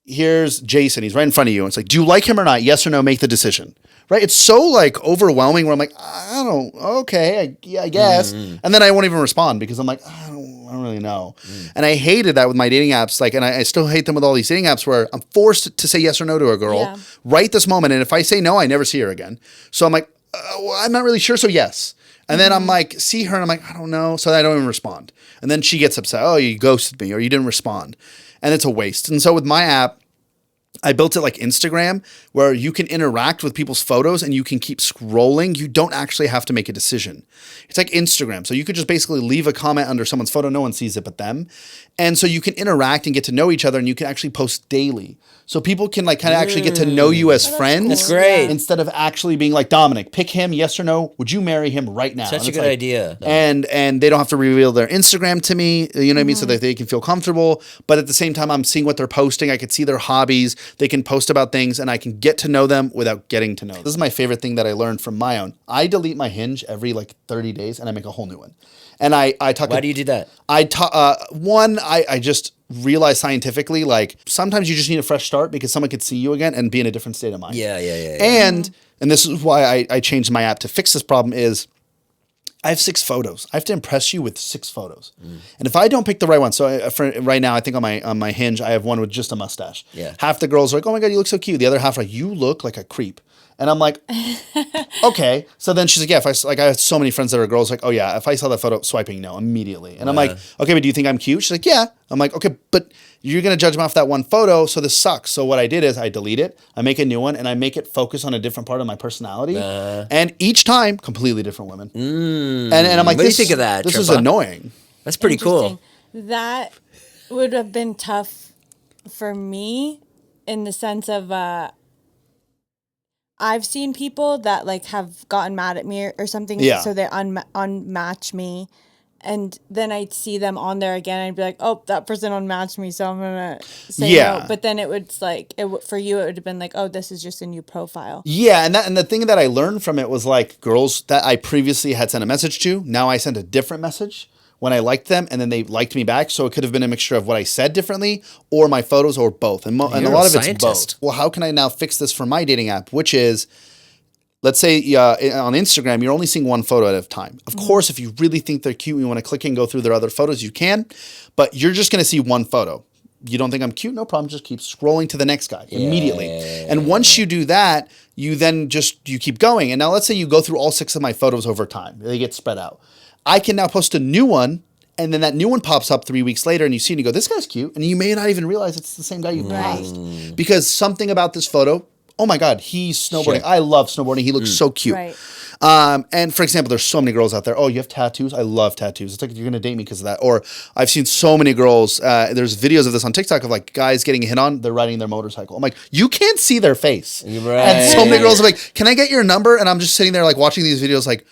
Here's Jason. He's right in front of you. And it's like, do you like him or not? Yes or no, make the decision. Right? It's so like overwhelming where I'm like, I guess. And then I won't even respond because I'm like, I don't really know. And I hated that with my dating apps. Like, and I still hate them with all these dating apps where I'm forced to say yes or no to a girl right this moment. And if I say no, I never see her again. So I'm like, well, I'm not really sure. So yes. And then I'm like, see her and I'm like, I don't know. So I don't even respond. And then she gets upset. Oh, you ghosted me or you didn't respond. And it's a waste. And so with my app, I built it like Instagram where you can interact with people's photos and you can keep scrolling. You don't actually have to make a decision. It's like Instagram. So you could just basically leave a comment under someone's photo. No one sees it but them. And so you can interact and get to know each other and you can actually post daily. So people can like kind of actually get to know you as friends. That's great. Instead of actually being like, Dominic, pick him, yes or no. Would you marry him right now? Such And a it's good like- idea. And they don't have to reveal their Instagram to me, you know what I mean? So that they can feel comfortable. But at the same time, I'm seeing what they're posting. I can see their hobbies. They can post about things and I can get to know them without getting to know them. This is my favorite thing that I learned from my own. I delete my Hinge every like 30 days and I make a whole new one. And I talk. Why do you do that? I just realize scientifically, like sometimes you just need a fresh start because someone could see you again and be in a different state of mind. Yeah. And this is why I changed my app to fix this problem is I have 6 photos. I have to impress you with 6 photos. And if I don't pick the right one, so for right now, I think on my Hinge, I have one with just a mustache. Yeah. Half the girls are like, oh my God, you look so cute. The other half are like, you look like a creep. And I'm like, okay. So then she's like, yeah, I have so many friends that are girls, like, oh yeah, if I saw that photo, swiping no immediately. And I'm like, okay, but do you think I'm cute? She's like, yeah. I'm like, okay, but you're going to judge me off that one photo. So this sucks. So what I did is I delete it, I make a new one, and I make it focus on a different part of my personality. And each time, completely different women. And I'm like, what do you think of that, This is Trippa? annoying. That's pretty cool. That would have been tough for me in the sense of I've seen people that like have gotten mad at me or something, so they unmatch me, and then I'd see them on there again. And I'd be like, "Oh, that person unmatched me, so I'm gonna say no." But then it would like for you, it would have been like, "Oh, this is just a new profile." Yeah, and the thing that I learned from it was like girls that I previously had sent a message to. Now I send a different message when I liked them, and then they liked me back. So it could have been a mixture of what I said differently, or my photos, or both. And a lot of it's both. Well, how can I now fix this for my dating app? Which is, let's say on Instagram, you're only seeing one photo at a time. Of course, if you really think they're cute and you want to click and go through their other photos, you can. But you're just going to see one photo. You don't think I'm cute? No problem. Just keep scrolling to the next guy immediately. And once you do that, you then you keep going. And now let's say you go through all 6 of my photos over time. They get spread out. I can now post a new one, and then that new one pops up 3 weeks later, and you see it and you go, this guy's cute. And you may not even realize it's the same guy you passed. Because something about this photo, oh my God, he's snowboarding. I love snowboarding. He looks so cute. Right. And for example, there's so many girls out there. Oh, you have tattoos? I love tattoos. It's like you're going to date me because of that. Or I've seen so many girls. There's videos of this on TikTok of like guys getting hit on. They're riding their motorcycle. I'm like, you can't see their face. Right. And so many girls are like, can I get your number? And I'm just sitting there like watching these videos like,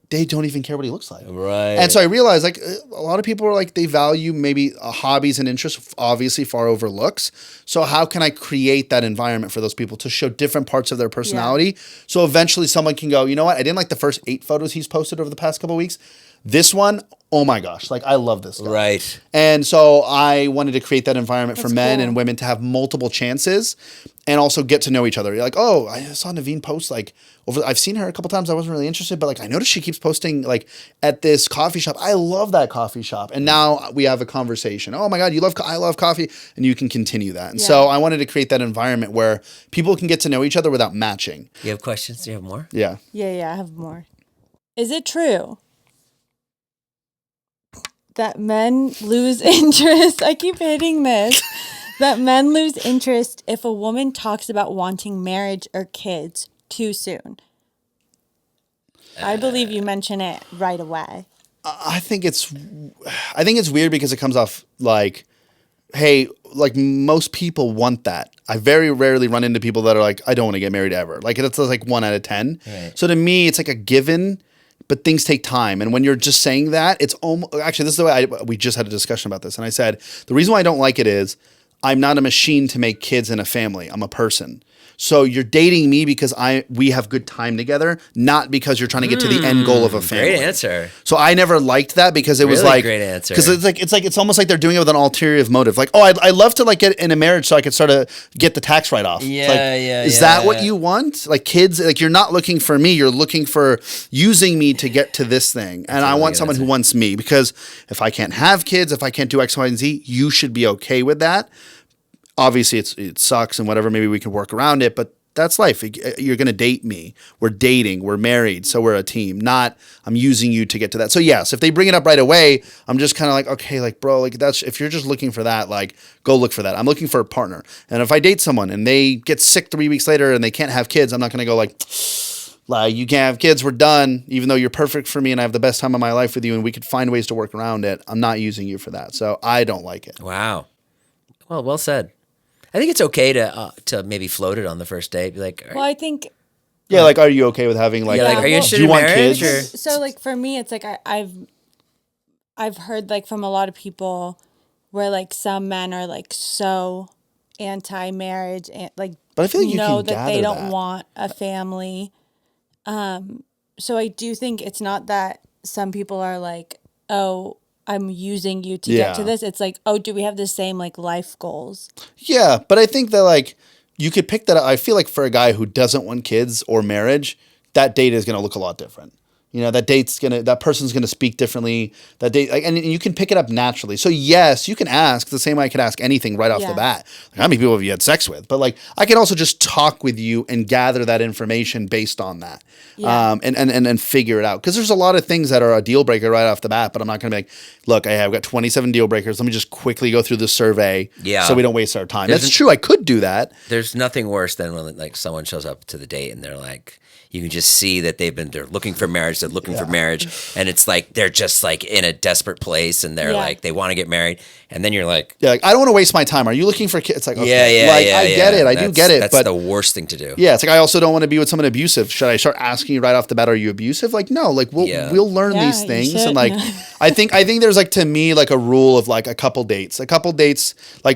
they don't even care what he looks like. Right. And so I realized like a lot of people are like, they value maybe hobbies and interests, obviously far over looks. So how can I create that environment for those people to show different parts of their personality? So eventually someone can go, you know what? I didn't like the first 8 photos he's posted over the past couple of weeks. This one, oh my gosh, like I love this guy. Right. And so I wanted to create that environment for men cool. and women to have multiple chances and also get to know each other. You're like, oh, I saw Naveen post like I've seen her a couple times. I wasn't really interested, but like I noticed she keeps posting like at this coffee shop. I love that coffee shop. And now we have a conversation. Oh my God, I love coffee. And you can continue that. And so I wanted to create that environment where people can get to know each other without matching. You have questions? Do you have more? Yeah. Yeah, I have more. Is it true that men lose interest? I keep hitting this. That men lose interest if a woman talks about wanting marriage or kids too soon. I believe you mention it right away. I think it's weird because it comes off like, hey, like most people want that. I very rarely run into people that are like, I don't want to get married ever. Like that's like 1 out of 10. Right. So to me, it's like a given. But things take time. And when you're just saying that, it's almost, actually, this is the way we just had a discussion about this. And I said, the reason why I don't like it is I'm not a machine to make kids in a family. I'm a person. So you're dating me because we have good time together, not because you're trying to get to the end goal of a family. Great answer. So I never liked that because it was Really like great answer. Because it's almost like they're doing it with an ulterior motive. Like, oh, I love to like get in a marriage so I could start to get the tax write off. Yeah, Is that what you want? Like kids, like you're not looking for me. You're looking for using me to get to this thing. And I want someone who wants me because if I can't have kids, if I can't do X, Y, and Z, you should be okay with that. Obviously, it sucks and whatever. Maybe we can work around it, but that's life. You're going to date me. We're dating. We're married. So we're a team. Not I'm using you to get to that. So yes, if they bring it up right away, I'm just kind of like, okay, like bro, like that's if you're just looking for that, like go look for that. I'm looking for a partner. And if I date someone and they get sick 3 weeks later and they can't have kids, I'm not going to go like you can't have kids. We're done. Even though you're perfect for me and I have the best time of my life with you and we could find ways to work around it. I'm not using you for that. So I don't like it. Wow. Well said. I think it's okay to maybe float it on the first date. Be like, all right. Well, I think. Yeah, like, are you okay with having like? Yeah, like, are you interested do you in want marriage? kids? So, like for me, it's like I've heard like from a lot of people where like some men are like so anti-marriage and like, but I feel like you know can that they gather don't want a family. So I do think it's not that some people are like, oh, I'm using you to get to this. It's like, oh, do we have the same like life goals? Yeah, but I think that like you could pick that up. I feel like for a guy who doesn't want kids or marriage, that date is going to look a lot different. that person's gonna speak differently. And you can pick it up naturally. So yes, you can ask the same way I could ask anything right off the bat. Like, how many people have you had sex with? But like, I can also just talk with you and gather that information based on that, and figure it out. Because there's a lot of things that are a deal breaker right off the bat. But I'm not gonna be like, look, I've got 27 deal breakers. Let me just quickly go through the survey, so we don't waste our time. That's true. I could do that. There's nothing worse than when like someone shows up to the date and they're like, you can just see that they're looking for marriage. They're looking for marriage. And it's like, they're just like in a desperate place and they're like, they want to get married. And then you're like, I don't want to waste my time. Are you looking for kids? It's like, okay. I get it. I do get it. That's the worst thing to do. Yeah. It's like, I also don't want to be with someone abusive. Should I start asking you right off the bat, are you abusive? Like, no, like we'll learn these things. And like, I think there's like, to me, like a rule of like a couple dates, like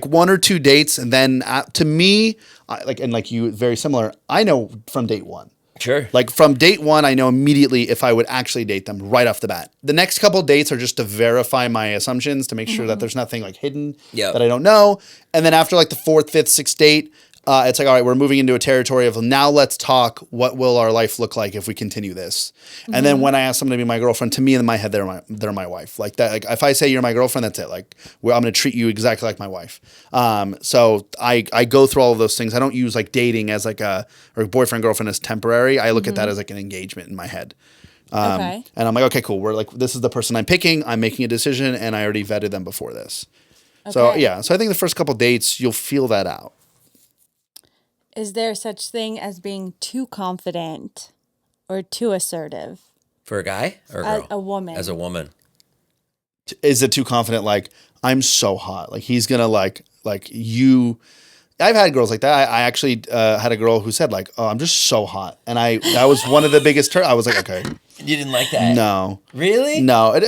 1 or 2 dates. And then to me, like you, very similar. I know from date 1. Sure. Like from date 1, I know immediately if I would actually date them right off the bat. The next couple of dates are just to verify my assumptions, to make sure that there's nothing like hidden that I don't know. And then after like the 4th, 5th, 6th date, it's like, all right, we're moving into a territory of now let's talk. What will our life look like if we continue this? And then when I ask someone to be my girlfriend, to me in my head, they're my wife. Like that. Like if I say you're my girlfriend, that's it. Like I'm going to treat you exactly like my wife. So I go through all of those things. I don't use like dating as like or boyfriend, girlfriend as temporary. I look at that as like an engagement in my head. And I'm like, okay, cool. We're like, this is the person I'm picking. I'm making a decision and I already vetted them before this. Okay. So I think the first couple dates, you'll feel that out. Is there such thing as being too confident or too assertive? For a guy or a girl? A woman. As a woman. Is it too confident? Like, I'm so hot. Like, he's going to like you. I've had girls like that. I actually had a girl who said like, oh, I'm just so hot. And that was one of the biggest I was like, okay. You didn't like that? No. Really? No.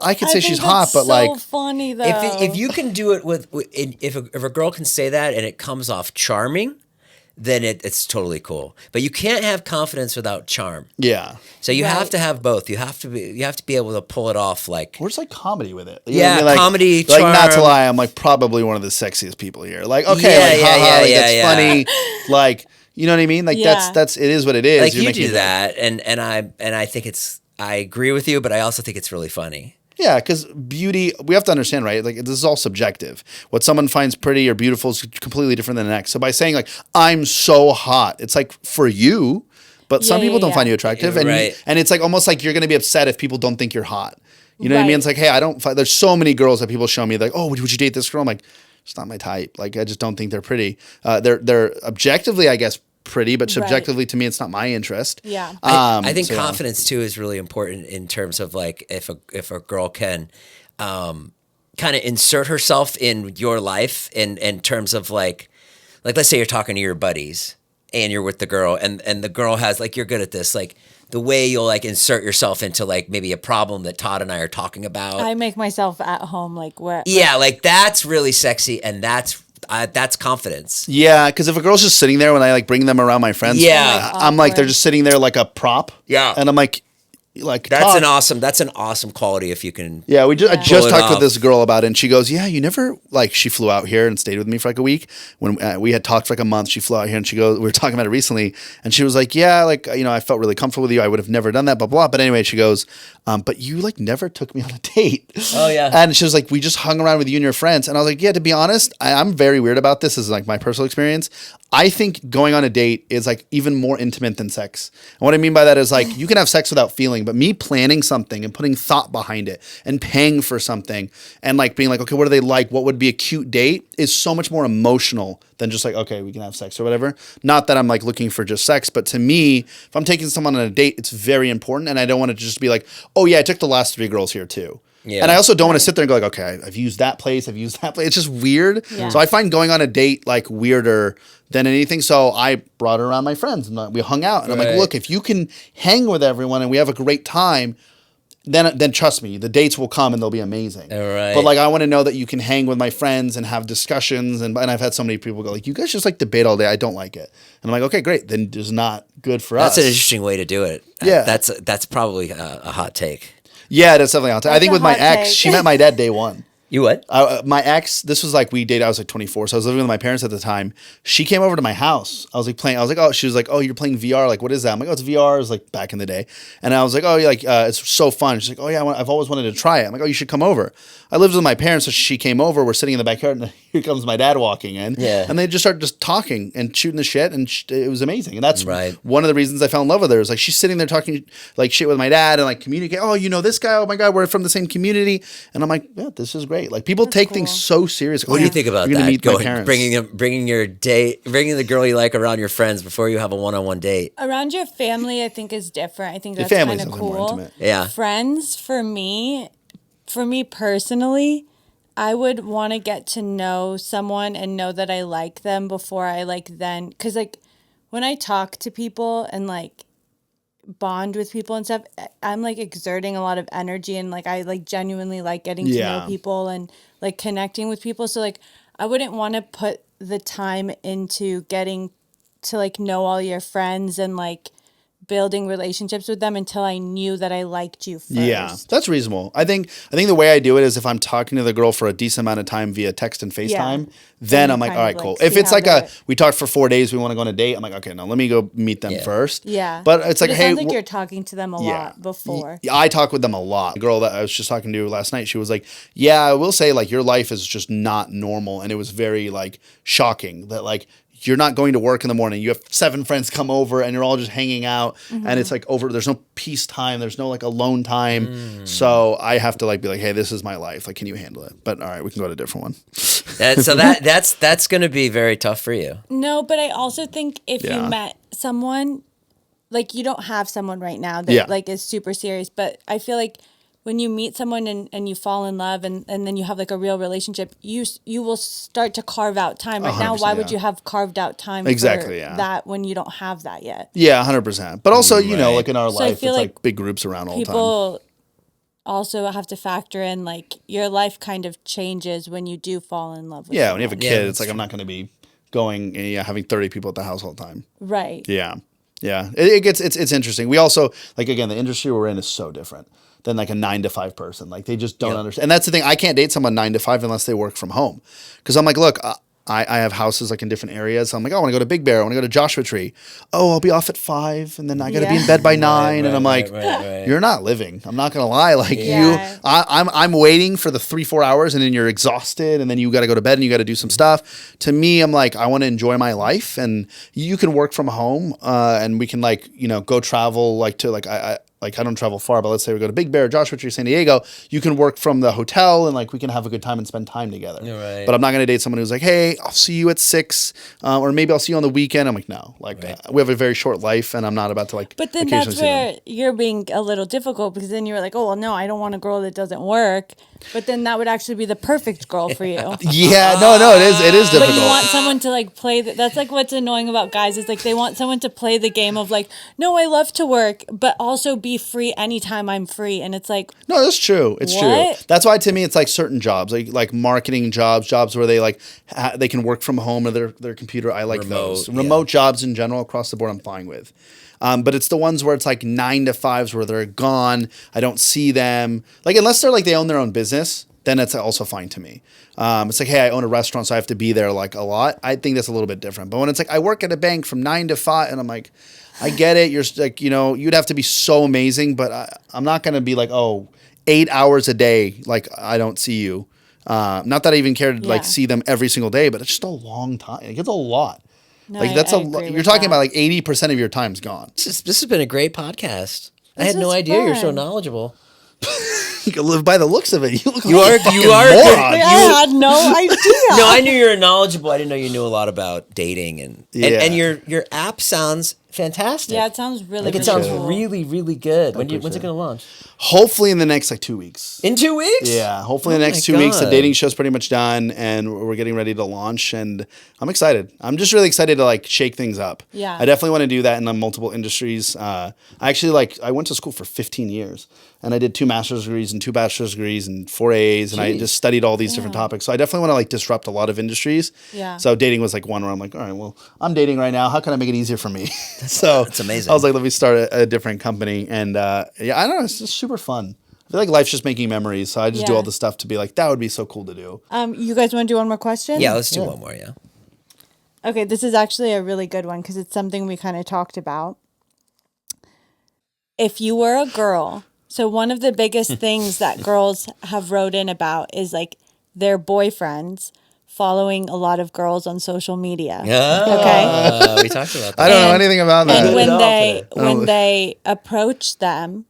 I could say she's hot, but like. So funny though. If you can do it if a girl can say that and it comes off charming, then it's totally cool. But you can't have confidence without charm. Yeah. So you have to have both. You have to be able to pull it off. Like, where's like comedy with it? You know what I mean? Like, comedy, like charm. Not to lie, I'm like probably one of the sexiest people here. Like, okay, that's funny. Like, you know what I mean? Like that's it is what it is. Like you do that, and I think I agree with you, but I also think it's really funny. Yeah, because beauty, we have to understand, right? Like, this is all subjective. What someone finds pretty or beautiful is completely different than the next. So by saying, like, I'm so hot, it's like for you, but some people don't find you attractive. And, and it's like almost like you're going to be upset if people don't think you're hot. You know what I mean? It's like, hey, there's so many girls that people show me, like, oh, would you date this girl? I'm like, it's not my type. Like, I just don't think they're pretty. They're objectively, I guess, pretty, but subjectively to me, it's not my interest. Yeah. I think confidence too is really important in terms of like if a girl can kind of insert herself in your life in terms of like let's say you're talking to your buddies and you're with the girl and the girl has like, you're good at this, like the way you'll like insert yourself into like maybe a problem that Todd and I are talking about. I make myself at home like where. Yeah, like that's really sexy and that's confidence. Yeah, because if a girl's just sitting there when I like bring them around my friends, I'm like they're just sitting there like a prop. Yeah, and I'm like that's an awesome quality if you can. Yeah, I just talked with this girl about it, and she goes, "Yeah, you never like." She flew out here and stayed with me for like a week. When we had talked for like a month, she flew out here and she goes, we were talking about it recently, and she was like, "Yeah, like I felt really comfortable with you. I would have never done that, blah blah." But anyway, she goes, "But you like never took me on a date." Oh yeah, and she was like, "We just hung around with you and your friends," and I was like, "Yeah, to be honest, I'm very weird about this. This is like my personal experience. I think going on a date is like even more intimate than sex. And what I mean by that is like you can have sex without feeling, but me planning something and putting thought behind it and paying for something and like being like, okay, what do they like? What would be a cute date is so much more emotional than just like, okay, we can have sex or whatever. Not that I'm like looking for just sex, but to me, if I'm taking someone on a date, it's very important. And I don't want it to just be like, oh yeah, I took the last 3 girls here too. Yeah. And I also don't want to sit there and go like, okay, I've used that place. It's just weird. Yeah. So I find going on a date like weirder than anything. So I brought her around my friends and we hung out. And I'm like, look, if you can hang with everyone and we have a great time, then trust me, the dates will come and they'll be amazing. All right. But like, I want to know that you can hang with my friends and have discussions. And I've had so many people go like, you guys just like debate all day. I don't like it. And I'm like, okay, great. Then it's not good for us. That's an interesting way to do it. Yeah. That's probably a hot take. Yeah, that's definitely hot. I think with my ex, she met my dad day 1. You what? My ex, this was like we dated. I was like 24, so I was living with my parents at the time. She came over to my house. I was like playing. I was like, oh, she was like, oh, you're playing VR. Like, what is that? I'm like, oh, it's VR. It was like back in the day. And I was like, oh, yeah, like it's so fun. She's like, oh yeah, I've always wanted to try it. I'm like, oh, you should come over. I lived with my parents, so she came over. We're sitting in the backyard, and here comes my dad walking in. Yeah. And they just started just talking and shooting the shit, and it was amazing. And that's Right. one of the reasons I fell in love with her. Is like she's sitting there talking like shit with my dad and like communicate. Oh, you know this guy? Oh my god, we're from the same community. And I'm like, yeah, this is great. Like people take things so serious. What do you think about You're gonna that? meet my parents. Bringing the girl you like around your friends before you have a one-on-one date. Around your family, I think is different. I think The that's family's kind of something more cool. intimate. Yeah. Friends, for me personally, I would want to get to know someone and know that I like them before I like them. Because like when I talk to people and like bond with people and stuff, I'm like exerting a lot of energy and like I like genuinely like getting to know people and like connecting with people. So like I wouldn't want to put the time into getting to like know all your friends and like building relationships with them until I knew that I liked you first. Yeah, that's reasonable. I think the way I do it is if I'm talking to the girl for a decent amount of time via text and FaceTime, then I'm like, all right, cool. If it's like we talked for 4 days, we want to go on a date, I'm like, okay, now let me go meet them first. Yeah. But it's like, it hey, sounds like you're talking to them a lot before. I talk with them a lot. The girl that I was just talking to last night, she was like, yeah, I will say like your life is just not normal. And it was very like shocking that like you're not going to work in the morning. You have 7 friends come over and you're all just hanging out and it's like over. There's no peace time. There's no like alone time. So I have to like be like, hey, this is my life. Like, can you handle it? But all right, we can go to a different one. That's going to be very tough for you. No, but I also think if you met someone, like you don't have someone right now that like is super serious, but I feel like when you meet someone and you fall in love and then you have like a real relationship, you will start to carve out time. Right now, why would you have carved out time for that when you don't have that yet? Yeah, 100%. But also, you know, like in our life, it's like big groups around all the time. People also have to factor in like your life kind of changes when you do fall in love with someone. When you have a kid, it's like I'm not going to be going and having 30 people at the house all the time. Right. Yeah. It's interesting. We also, like, again, the industry we're in is so different than like a 9 to 5 person. Like they just don't understand. And that's the thing. I can't date someone 9 to 5 unless they work from home. Cause I'm like, look, I have houses like in different areas. So I'm like, oh, I want to go to Big Bear. I want to go to Joshua Tree. Oh, I'll be off at 5 and then I got to be in bed by 9. And I'm like, you're not living. I'm not going to lie. Like I'm waiting for the 3-4 hours and then you're exhausted and then you got to go to bed and you got to do some stuff. To me, I'm like, I want to enjoy my life and you can work from home and we can like, you know, go travel like to like, I don't travel far, but let's say we go to Big Bear, Joshua Tree, San Diego. You can work from the hotel and like we can have a good time and spend time together. Right. But I'm not going to date someone who's like, hey, I'll see you at 6 or maybe I'll see you on the weekend. I'm like, no, like we have a very short life and I'm not about to like. But then that's where you're being a little difficult because then you're like, oh, well, no, I don't want a girl that doesn't work. But then that would actually be the perfect girl for you. No, it is difficult. But you want someone to like play. That's like what's annoying about guys is like they want someone to play the game of like, no, I love to work, but also be free anytime I'm free. And it's like, no, that's true. It's what? true. That's why to me it's like certain jobs, like marketing jobs where they like they can work from home or their computer. I like those remote jobs in general across the board. I'm fine with. But it's the ones where it's like 9 to 5s where they're gone. I don't see them. Like unless they're like they own their own business, then it's also fine to me. It's like, hey, I own a restaurant, so I have to be there like a lot. I think that's a little bit different. But when it's like I work at a bank from 9 to 5, and I'm like, I get it. You're like, you know, you'd have to be so amazing, but I'm not gonna be like, 8 hours a day. Like I don't see you. Not that I even care to like see them every single day, but it's just a long time. It gets a lot. no, Like that's you're talking about like 80% of your time's gone. This has been a great podcast. I had This no is idea you're so fun. knowledgeable. You can live by the looks of it. You are moron. I had no idea. No, I knew you were knowledgeable. I didn't know you knew a lot about dating and your app sounds fantastic. Yeah, it sounds really like it really sounds cool. really, really good. When's it going to launch? Hopefully in the next like 2 weeks. In 2 weeks? Yeah, hopefully in the next 2 weeks. The dating show's pretty much done, and we're getting ready to launch. And I'm excited. I'm just really excited to like shake things up. Yeah, I definitely want to do that in multiple industries. I went to school for 15 years, and I did 2 master's degrees and 2 bachelor's degrees and 4 A's, and I just studied all these different topics. So I definitely want to like disrupt a lot of industries. Yeah. So dating was like one where I'm like, all right, well, I'm dating right now. How can I make it easier for me? So that's amazing. I was like, let me start a different company, and I don't know, it's just super fun. feel like life's just making memories. So I just do Yeah. all the stuff to be like, that would be so cool to do. You guys want to do one more question? Yeah, let's do one more. Yeah. Okay, this is actually a really good one because it's something we kind of talked about. If you were a girl, so one of the biggest things that girls have wrote in about is like their boyfriends following a lot of girls on social media. Okay. We talked about that. I don't know anything about that. And did it all today. when they approach them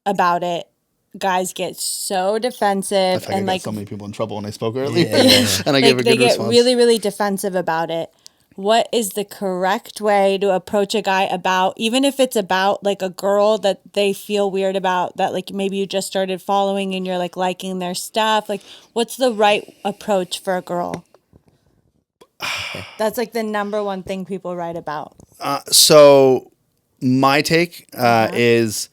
about it, guys get so defensive I think I and got like so many people in trouble when I spoke earlier, Yeah. and I gave a they good get response. really, really defensive about it. What is the correct way to approach a guy about, even if it's about like a girl that they feel weird about, that like maybe you just started following and you're like liking their stuff? Like, what's the right approach for a girl? That's like the number one thing people write about. So my take is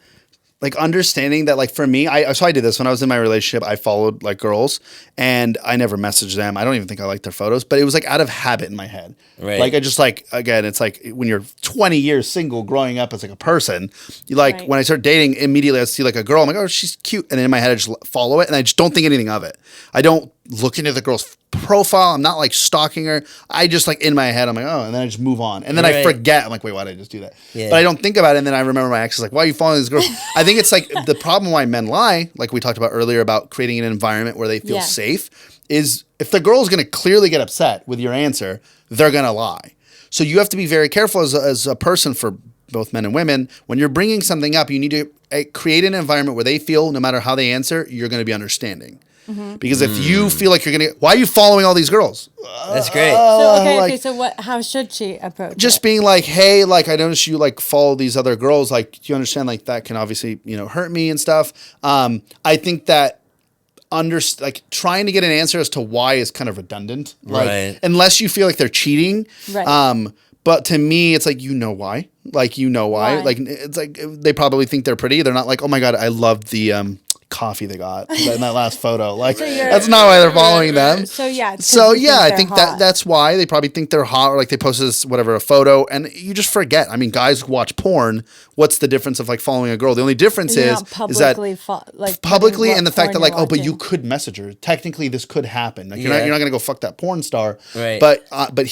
like understanding that, like for me, I did this when I was in my relationship. I followed like girls, and I never messaged them. I don't even think I liked their photos, but it was like out of habit in my head. Right. Like I just like, again, it's like when you're 20 years single, growing up as like a person, you like Right. when I start dating, immediately I see like a girl, I'm like, oh, she's cute, and then in my head I just follow it, and I just don't think anything of it. I don't look into the girl's profile. I'm not like stalking her. I just like in my head, I'm like, oh, and then I just move on, and then I Right. forget. I'm like, wait, why did I just do that? Yeah. But I don't think about it, and then I remember my ex is like, why are you following these girls? I think it's like the problem why men lie, like we talked about earlier about creating an environment where they feel Yeah. safe, is if the girl is going to clearly get upset with your answer, they're going to lie. So you have to be very careful as a person, for both men and women. When you're bringing something up, you need to create an environment where they feel no matter how they answer, you're going to be understanding. Because if you feel like you're going to, why are you following all these girls? That's great. So okay, like- okay. So what? How should she approach Just it? being like, hey, like I noticed you like follow these other girls. Like, do you understand? Like that can obviously hurt me and stuff. I think that like trying to get an answer as to why is kind of redundant. Like Right. unless you feel like they're cheating. Right. But to me, it's like why. Like why. Why? Like it's like they probably think they're pretty. They're not like, oh my god, I love the coffee they got in that last photo. Like you're- that's not why they're following them. So yeah. it's 'cause So you yeah, I they're think hot. that's why they probably think they're hot, or like they posted this whatever a photo, and you just forget. I mean, guys watch porn. What's the difference of like following a girl? The only difference You're is not is that like publicly, putting and the what fact that porn like you're oh, but you watching. could message her. Technically, this could happen. Like Yeah. you're not gonna go fuck that porn star. Right. But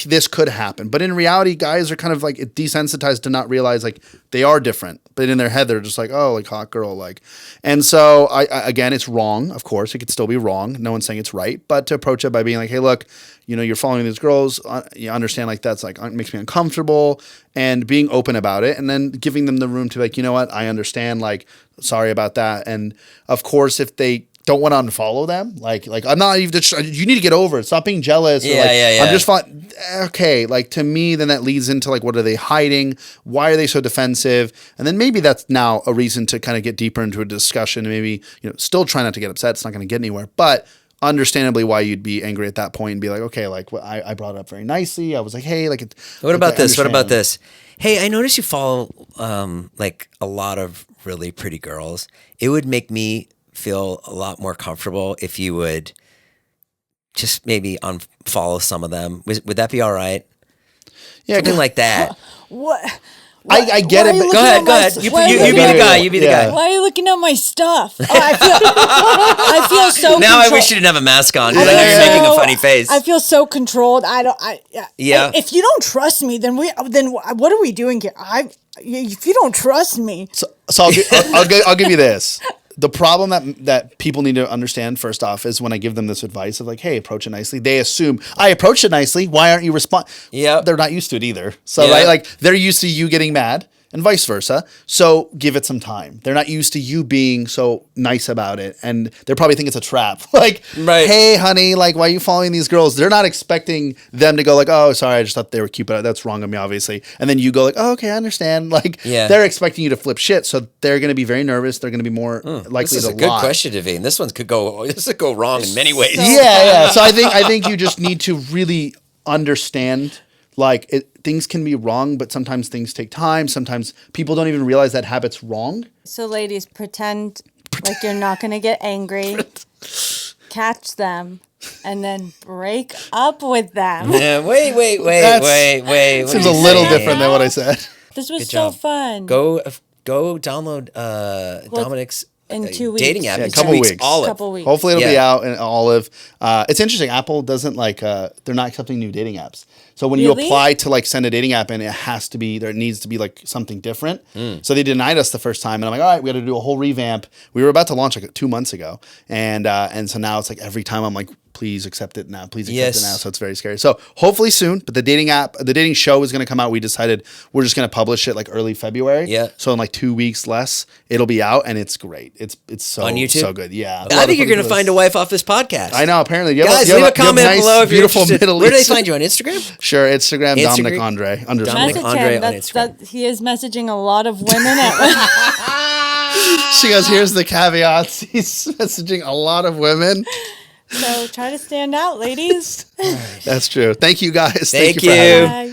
this could happen. But in reality, guys are kind of like desensitized to not realize like they are different. But in their head, they're just like, oh, like hot girl, like. And so I again, it's wrong. Of course, it could still be wrong. No one's saying it's right. But to approach it by being like, hey, look, you're following these girls. You understand like that's like makes me uncomfortable, and being open about it, and then giving them the room to like, you know what, I understand. Like, sorry about that. And of course, if they don't want to unfollow them, like I'm not even. You need to get over it. Stop being jealous. Or Yeah, like, yeah. I'm just fine. Okay, like to me, then that leads into like, what are they hiding? Why are they so defensive? And then maybe that's now a reason to kind of get deeper into a discussion. And maybe still try not to get upset. It's not going to get anywhere, but understandably why you'd be angry at that point and be like, okay, like I brought it up very nicely. I was like, hey, like. What about okay, this? What about understand. this? Hey, I noticed you follow like a lot of really pretty girls. It would make me feel a lot more comfortable if you would just maybe unfollow some of them. Would that be all right? Yeah, Something like that. What? I get why it, are you but Go looking ahead, at go my ahead. st- You why are be you the looking at- guy. You be the Yeah. guy. Why are you looking at my stuff? Oh, I feel so. Now I control- wish you didn't have a mask on because I I know you're feel making a so- funny face. I feel so controlled. Yeah. If you don't trust me, then what are we doing here? If you don't trust me, So I'll give you this. The problem that people need to understand first off is when I give them this advice of like, hey, approach it nicely. They assume I approached it nicely. Why aren't you respond? Yep. They're not used to it either. So Yeah. right, like they're used to you getting mad and vice versa. So give it some time. They're not used to you being so nice about it, and they probably think it's a trap. Like, Right. hey, honey, like why are you following these girls? They're not expecting them to go like, oh, sorry, I just thought they were cute, but that's wrong of me, obviously. And then you go like, oh, okay, I understand. Like, Yeah. they're expecting you to flip shit, so they're going to be very nervous. They're going to be more likely This is to a good lie. question, Devine. This one could go wrong in many ways. Yeah. So I think you just need to really understand. Like things can be wrong, but sometimes things take time. Sometimes people don't even realize that habit's wrong. so ladies, pretend like you're not going to get angry, catch them, and then break up with them. Yeah, wait. That's- What Seems are a you little saying? different than what I said. This was Good so job. fun. Go download Dominic's in 2 weeks. dating app Yeah, in a couple 2 weeks. weeks. Olive. Couple weeks. Hopefully it'll be Yeah. out in Olive. It's interesting. Apple doesn't they're not accepting new dating apps. So when you Really? apply to like send a dating app in, there needs to be like something different. So they denied us the first time, and I'm like, all right, we got to do a whole revamp. We were about to launch like 2 months ago, and so now it's like every time I'm like, please accept it now, please accept it now. So it's very scary. So hopefully soon, but the dating show is going to come out. We decided we're just going to publish it like early February. Yeah. So in like 2 weeks less, it'll be out, and it's great. It's so On YouTube? so good. Yeah. I think you're going to find a wife off this podcast. I know. Apparently, Guys, you have leave a comment nice, below if you're beautiful interested. Middle Where do they Eastern- find you on Instagram? Sure, Instagram, Instagram. Dominic Andre. Dominic Message Andre him. on That's, Instagram. he is messaging a lot of women at She goes, here's the caveats. He's messaging a lot of women. So try to stand out, ladies. That's true. Thank you guys. Thank you. For having me. you. Bye.